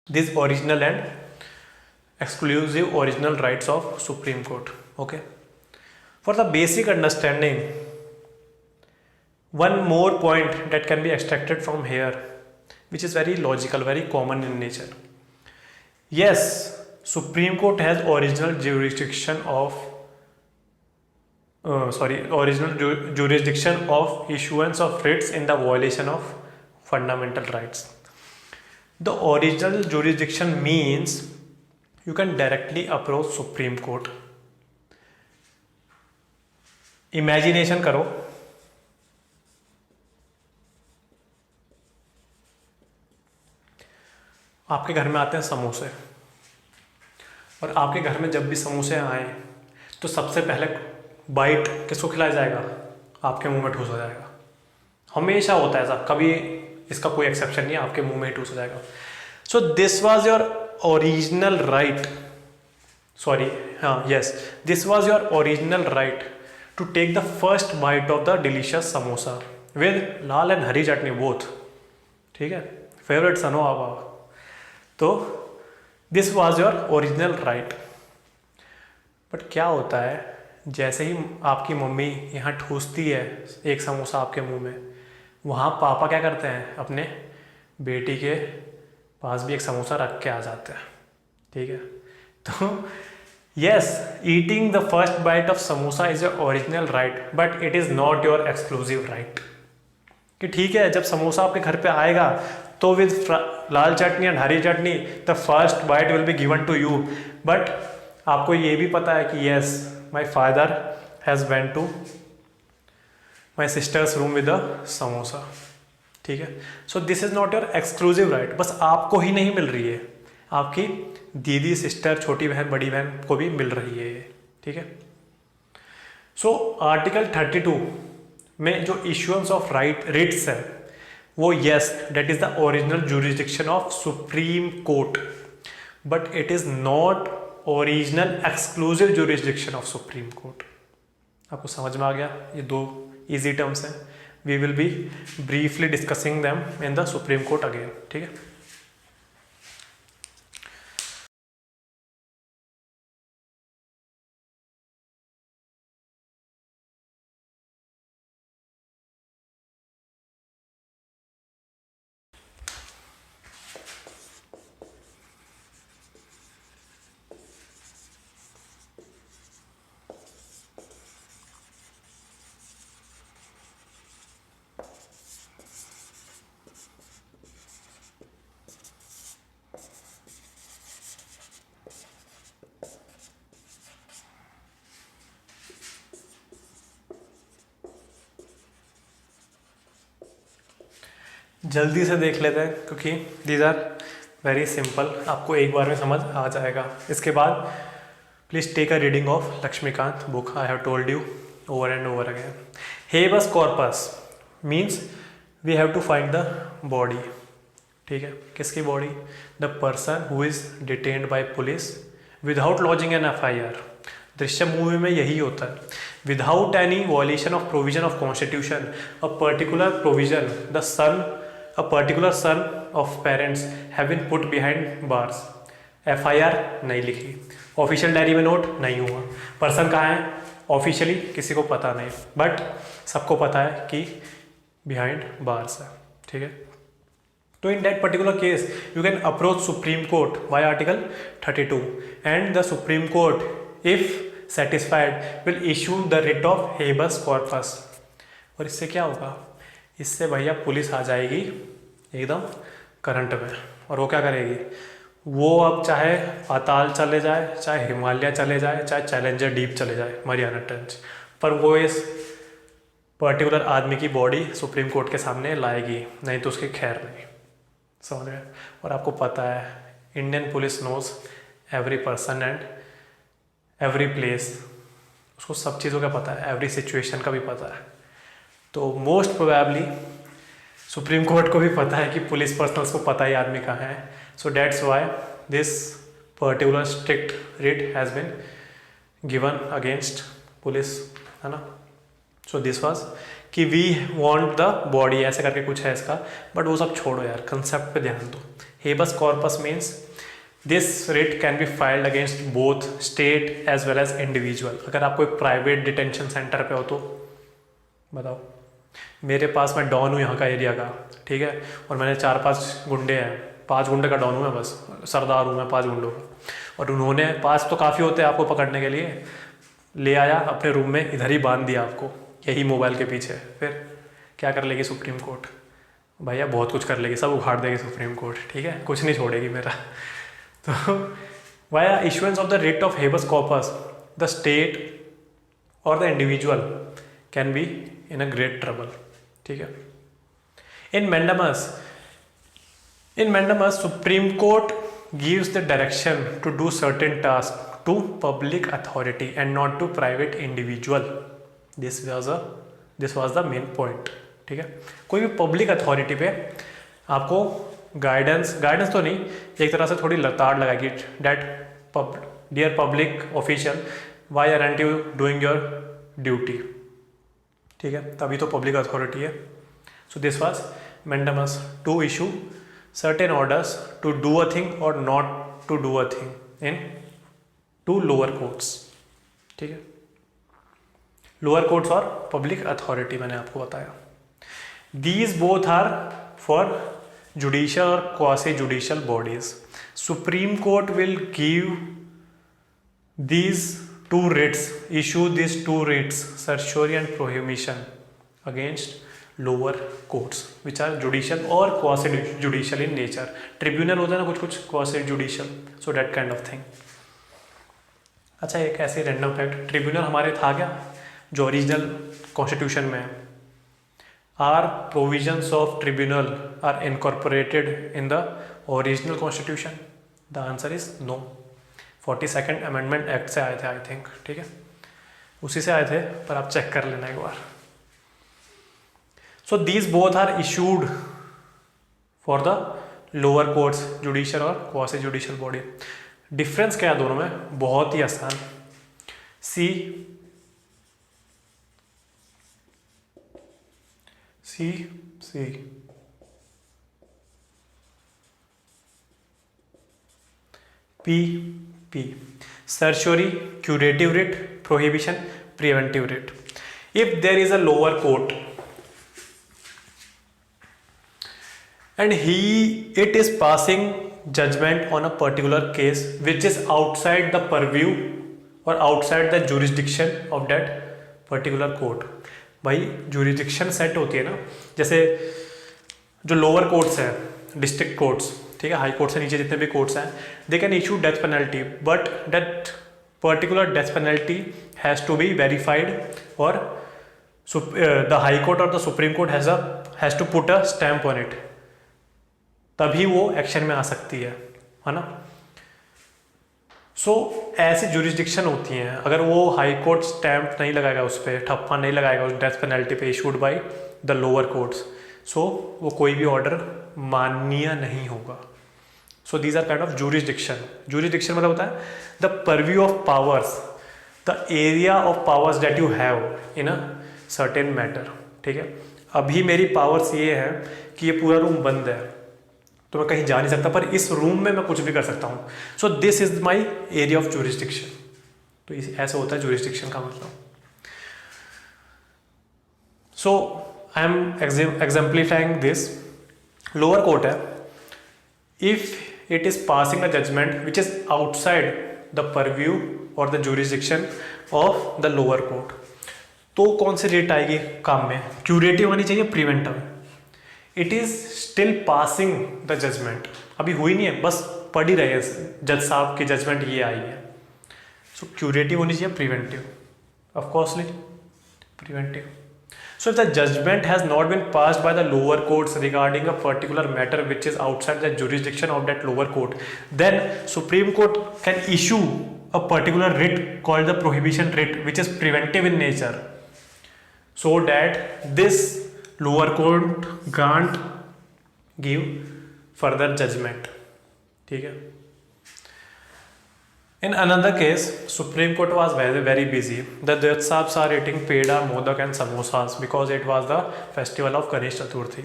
these original and exclusive original rights of Supreme Court. Okay. For the basic understanding, one more point that can be extracted from here, which is very logical, very common in nature. Yes, Supreme Court has original jurisdiction of issuance of writs in the violation of fundamental rights. The original jurisdiction means you can directly approach Supreme Court. Imagination करो, आपके घर में आते हैं समोसे, और आपके घर में जब भी समोसे आए तो सबसे पहले बाइट किसको खिलाया जाएगा? आपके मुंह में ठूस हो जाएगा। हमेशा होता है ऐसा, कभी इसका कोई एक्सेप्शन नहीं है, आपके मुंह में ही ठूस हो जाएगा। So this was your original right, this was your original right to take the first bite of the delicious samosa with लाल एंड हरी चटनी बोथ। ठीक है, फेवरेट सनो आप। तो this was your original right. But क्या होता है, जैसे ही आपकी मम्मी यहाँ ठूसती है एक समोसा आपके मुंह में, वहाँ पापा क्या करते हैं? अपने बेटी के पास भी एक समोसा रख के आ जाते हैं। ठीक है, तो yes, eating the first bite of samosa is your original right, but it is not your exclusive right. कि ठीक है, जब समोसा आपके घर पे आएगा तो विद लाल चटनी एंड हरी chutney the first bite will be given to you, but आपको ये भी पता है कि yes, my father has went to my sister's room with a samosa. ठीक है, so this is not your exclusive right. बस आपको ही नहीं मिल रही है, आपकी दीदी, सिस्टर, छोटी बहन, बड़ी बहन को भी मिल रही है ये। ठीक है, सो आर्टिकल 32 में जो इश्यूएंस ऑफ रिट्स है वो yes, that is the original jurisdiction of Supreme Court, but it is not original exclusive jurisdiction of Supreme Court. आपको समझ में आ गया? ये दो इजी टर्म्स हैं, we will be briefly discussing them in the Supreme Court again. ठीक है, जल्दी से देख लेते हैं क्योंकि दीज आर वेरी सिंपल, आपको एक बार में समझ आ जाएगा। इसके बाद please take a reading of Laxmikanth book, I have told you over and over again. Habeas corpus means we have to find the body. ठीक है, किसकी body? The person who is detained by police without lodging an FIR। Drishyam movie में यही होता है, without any violation of provision of constitution, a particular provision the son a particular son of parents have been put behind bars, FIR नहीं लिखी, official diary में note नहीं हुआ, person कहाँ है ऑफिशियली किसी को पता नहीं, बट सबको पता है कि बिहाइंड बार्स है, ठीक है। तो इन that particular case you can approach supreme court by article 32 and the Supreme court if satisfied will issue the writ of habeas corpus. और इससे क्या होगा, इससे भैया पुलिस आ जाएगी एकदम करंट में, और वो क्या करेगी, वो अब चाहे पाताल चले जाए, चाहे हिमालय चले जाए, चाहे चैलेंजर डीप चले जाए, मरियाना ट्रेंच, पर वो इस पर्टिकुलर आदमी की बॉडी सुप्रीम कोर्ट के सामने लाएगी, नहीं तो उसकी खैर नहीं, समझ रहे। और आपको पता है Indian police knows every person and every place, उसको सब चीज़ों का पता है, एवरी सिचुएशन का भी पता है। तो मोस्ट प्रोबेबली सुप्रीम कोर्ट को भी पता है कि पुलिस पर्सनल्स को पता ही आदमी कहाँ है। So that's why this particular strict writ has been given against police, है ना। सो दिस वाज कि वी वांट द बॉडी, ऐसे करके कुछ है इसका, बट वो सब छोड़ो यार, कंसेप्ट पे ध्यान दो। Habeas corpus means this writ can be filed against both state as well as individual. अगर आप कोई प्राइवेट डिटेंशन सेंटर पे हो तो बताओ, मेरे पास मैं डॉन हूँ यहाँ का एरिया का, ठीक है, और मैंने 4-5 गुंडे हैं, 5 गुंडे का डॉन हूँ मैं, बस सरदार हूँ मैं 5 गुंडों का, और उन्होंने 5 तो काफ़ी होते हैं आपको पकड़ने के लिए, ले आया अपने रूम में, इधर ही बांध दिया आपको यही मोबाइल के पीछे, फिर क्या कर लेगी सुप्रीम कोर्ट, भैया बहुत कुछ कर लेगी, सब उखाड़ देगी सुप्रीम कोर्ट, ठीक है, कुछ नहीं छोड़ेगी मेरा। तो via issuance of the writ of habeas corpus the state और the individual can be in a great trouble, ठीक है। In mandamus supreme court gives the direction to do certain tasks to public authority and not to private individual. This was the main point, ठीक है। कोई भी public authority पे आपको guidance तो नहीं, एक तरह से थोड़ी लताड़ लगाएगी, that dear public official why aren't you doing your duty, ठीक है, तभी तो पब्लिक अथॉरिटी है। So this was mandamus to issue certain orders to do a thing or not to do a thing in 2 lower courts, ठीक है, lower courts और public authority मैंने आपको बताया। These both are for judicial और quasi judicial bodies. Supreme court will give these 2 writs, issue these 2 writs, certiorari and prohibition against lower courts which are judicial or quasi judicial in nature. Tribunal होता है ना कुछ quasi judicial, so that kind of thing. अच्छा, एक ऐसे random fact, tribunal हमारे था क्या जो ओरिजिनल कॉन्स्टिट्यूशन में है? Are provisions of tribunal are incorporated in the original constitution? The answer is no. 42nd amendment act से आए थे आई थिंक, ठीक है, उसी से आए थे, पर आप चेक कर लेना एक बार। So these both are issued for the lower courts, judicial और क्वासी जुडिशियल बॉडी। डिफरेंस क्या है दोनों में? बहुत ही आसान। C C C P P certiorari, curative writ, prohibition, preventive writ. If there is a lower court and it is passing judgment on a particular case which is outside the purview or outside the jurisdiction of that particular court। भाई jurisdiction set होती है ना, जैसे जो lower courts हैं, district courts, ठीक है, High court से नीचे जितने भी कोर्ट्स हैं, they can issue death penalty, but that particular death penalty has to be verified और द हाई कोर्ट और the Supreme Court has to put a stamp on it, तभी वो एक्शन में आ सकती है ना। सो ऐसी जुरिस्डिक्शन होती हैं, अगर वो हाई कोर्ट स्टैम्प नहीं लगाएगा, उस पर ठप्पा नहीं लगाएगा उस डेथ पेनल्टी पे issued by the lower courts, so वो कोई भी ऑर्डर माननीय नहीं होगा। So these are kind of jurisdiction. Jurisdiction मतलब होता है the purview of powers, the area of powers that you have in a certain matter, ठीक है। अभी मेरी पावर्स ये है कि ये पूरा रूम बंद है तो मैं कहीं जा नहीं सकता, पर इस रूम में मैं कुछ भी कर सकता हूँ. So this is my area of jurisdiction. तो ऐसा होता है जुरिस्डिक्शन का मतलब. So I am exemplifying this. Lower court है, if it is passing a judgment which is outside the purview और the jurisdiction of the lower court, तो कौन सी रेट आएगी काम में? क्यूरेटिव आनी चाहिए, preventive. It is still passing the judgement, अभी हुई नहीं है, बस पढ़ ही रहे हैं जज साहब की जजमेंट ये आई है. सो क्यूरेटिव होनी चाहिए, preventive, ऑफकोर्सली preventive. So if the judgment has not been passed by the lower courts regarding a particular matter which is outside the jurisdiction of that lower court, then Supreme Court can issue a particular writ called the prohibition writ, which is preventive in nature, so that this lower court can't give further judgment. ठीक है. In another case, Supreme Court was very busy. The Judge Sahibs are eating peda, modak and samosas because it was the festival of Ganesh Chaturthi.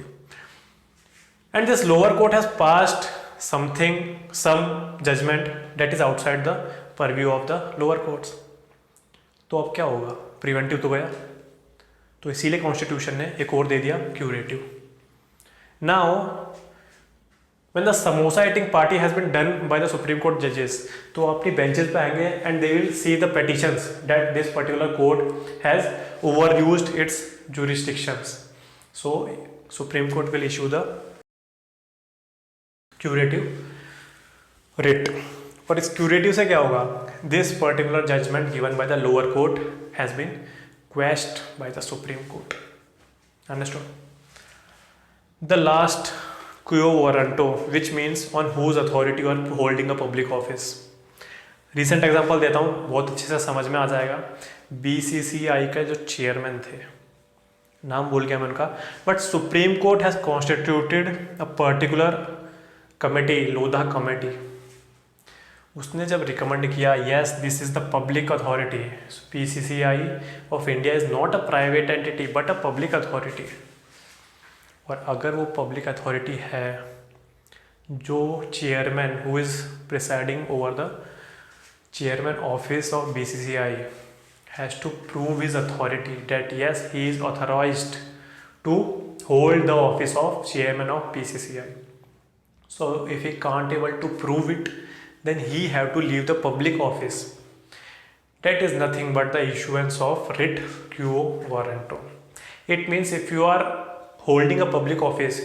And this lower court has passed some judgment that is outside the purview of the lower courts. तो अब क्या होगा? Preventive तो गया, तो इसीलिए constitution ने एक और दे दिया, curative. Now when the samosa eating party has been done by the Supreme Court judges, तो अपनी benches पे आएंगे and they will see the petitions that this particular court has overused its jurisdictions. So Supreme Court will issue the curative writ. और इस curative से क्या होगा? This particular judgment given by the lower court has been quashed by the Supreme Court. Understood? The last quo warranto, which means on whose authority you are holding a public office. Recent example देता हूँ, बहुत अच्छे से समझ में आ जाएगा. BCCI का जो चेयरमैन थे, नाम भूल गया मैं उनका, but supreme court has constituted a particular committee, Lodha committee. उसने जब रिकमेंड किया, yes this is the public authority, BCCI of India is not a private entity but a public authority. और अगर वो पब्लिक अथॉरिटी है, जो chairman who is presiding over the chairman office of BCCI has to prove his authority that yes he is authorised to hold the office of chairman of BCCI. So if he can't able to prove it, then he have to leave the public office. That is nothing but the issuance of writ quo warranto. It means if you are holding a public office,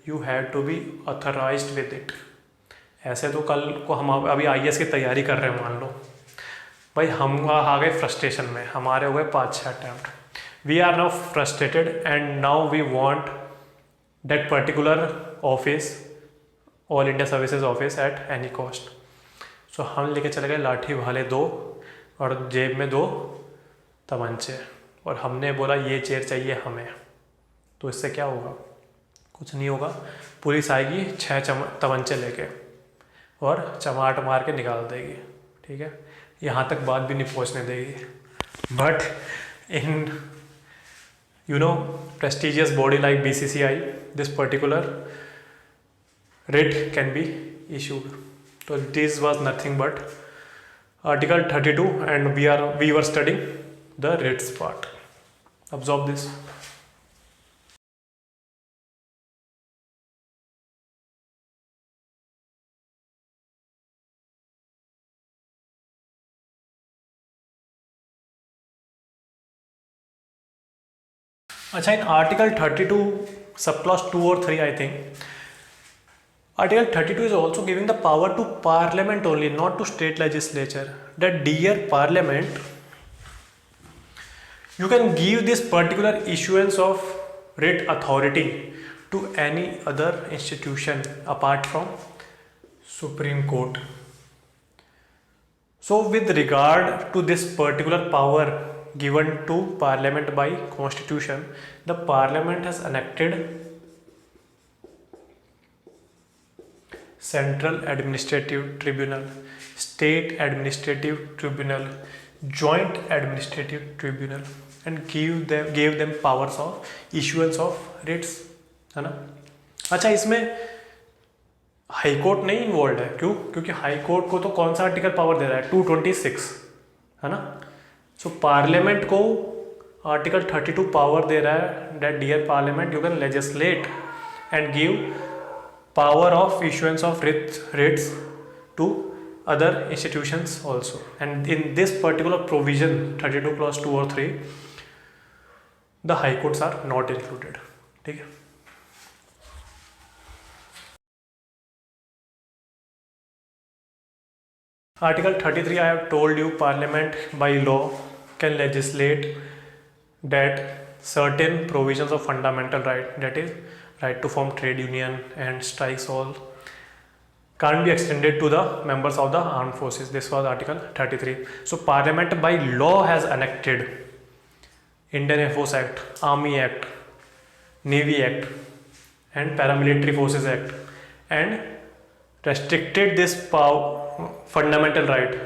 you have to be authorised with it. ऐसे तो कल को हम अभी IAS की तैयारी कर रहे हैं, मान लो भाई हम आ गए फ्रस्ट्रेशन में, हमारे हो गए 5-6 attempt, we are now frustrated and now we want that particular office, all India services office at any cost. So हम लेके चले गए लाठी भाले 2 और जेब में 2 तमंचे, और हमने बोला ये चेयर चाहिए हमें. तो इससे क्या होगा? कुछ नहीं होगा. पुलिस आएगी 6 तमंचे लेके और चमाट मार के निकाल देगी. ठीक है, यहाँ तक बात भी नहीं पहुँचने देगी. But in prestigious body like BCCI, this particular writ can be issued. So this was nothing but Article 32, and we were studying the writs part. Absorb this. अच्छा, इन आर्टिकल 32 सब क्लॉज 2 और 3 I think, Article 32 is also giving the power to Parliament only, not to state legislature. That dear Parliament, you can give this particular issuance of writ authority to any other institution apart from Supreme Court. So with regard to this particular power given to Parliament by Constitution, the Parliament has enacted Central Administrative Tribunal, State Administrative Tribunal, Joint Administrative Tribunal, and gave them powers of issuance of writs, है ना. अच्छा, इसमें high court नहीं involve है, क्यों? क्योंकि high court को तो कौन सा आर्टिकल पावर दे रहा है? 226, है ना। सो पार्लियामेंट को आर्टिकल 32 पावर दे रहा है that dear parliament you can legislate and give power of issuance of writs to other institutions also, and in this particular provision 32 clause 2 or 3 the high courts are not included. ठीक है। Article 33 I have told you parliament by law can legislate that certain provisions of fundamental right, that is right to form trade union and strikes all, can't be extended to the members of the armed forces. This was Article 33. So Parliament by law has enacted Indian Air Force Act, Army Act, Navy Act and Paramilitary Forces Act and restricted this fundamental right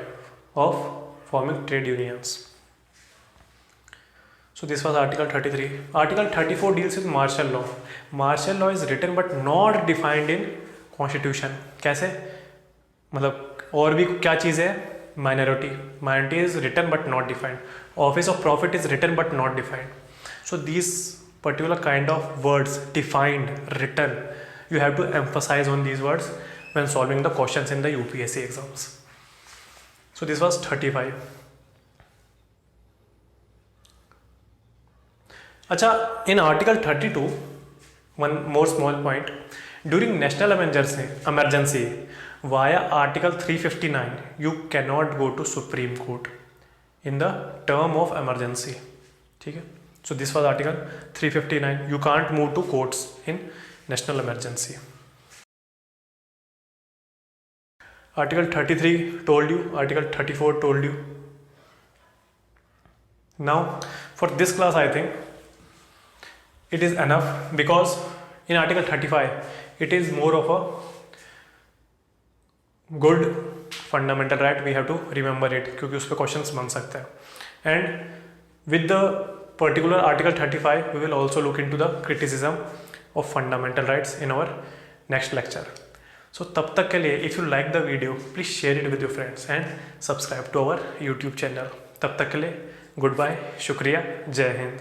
of forming trade unions. So this was Article 33. Article 34 deals with martial law. Martial law is written but not defined in constitution. कैसे? मतलब और भी क्या चीज़ है? Minority is written but not defined, office of profit is written but not defined. So this particular kind of words defined, written, you have to emphasize on these words when solving the questions in the UPSC exams. So this was 35. अच्छा, in Article 32, one more small point. During national emergency via Article 359, you cannot go to Supreme Court in the term of emergency. ठीक है? So this was Article 359. You can't move to courts in national emergency. Article 33 told you, Article 34 told you. Now for this class I think it is enough, because in Article 35 it is more of a good fundamental right. We have to remember it क्योंकि उस पर questions बन सकते हैं. And with the particular Article 35 we will also look into the criticism of fundamental rights in our next lecture. So तब तक के लिए if you like the video please share it with your friends and subscribe to our YouTube channel. तब तक के लिए goodbye, शुक्रिया, जय हिंद.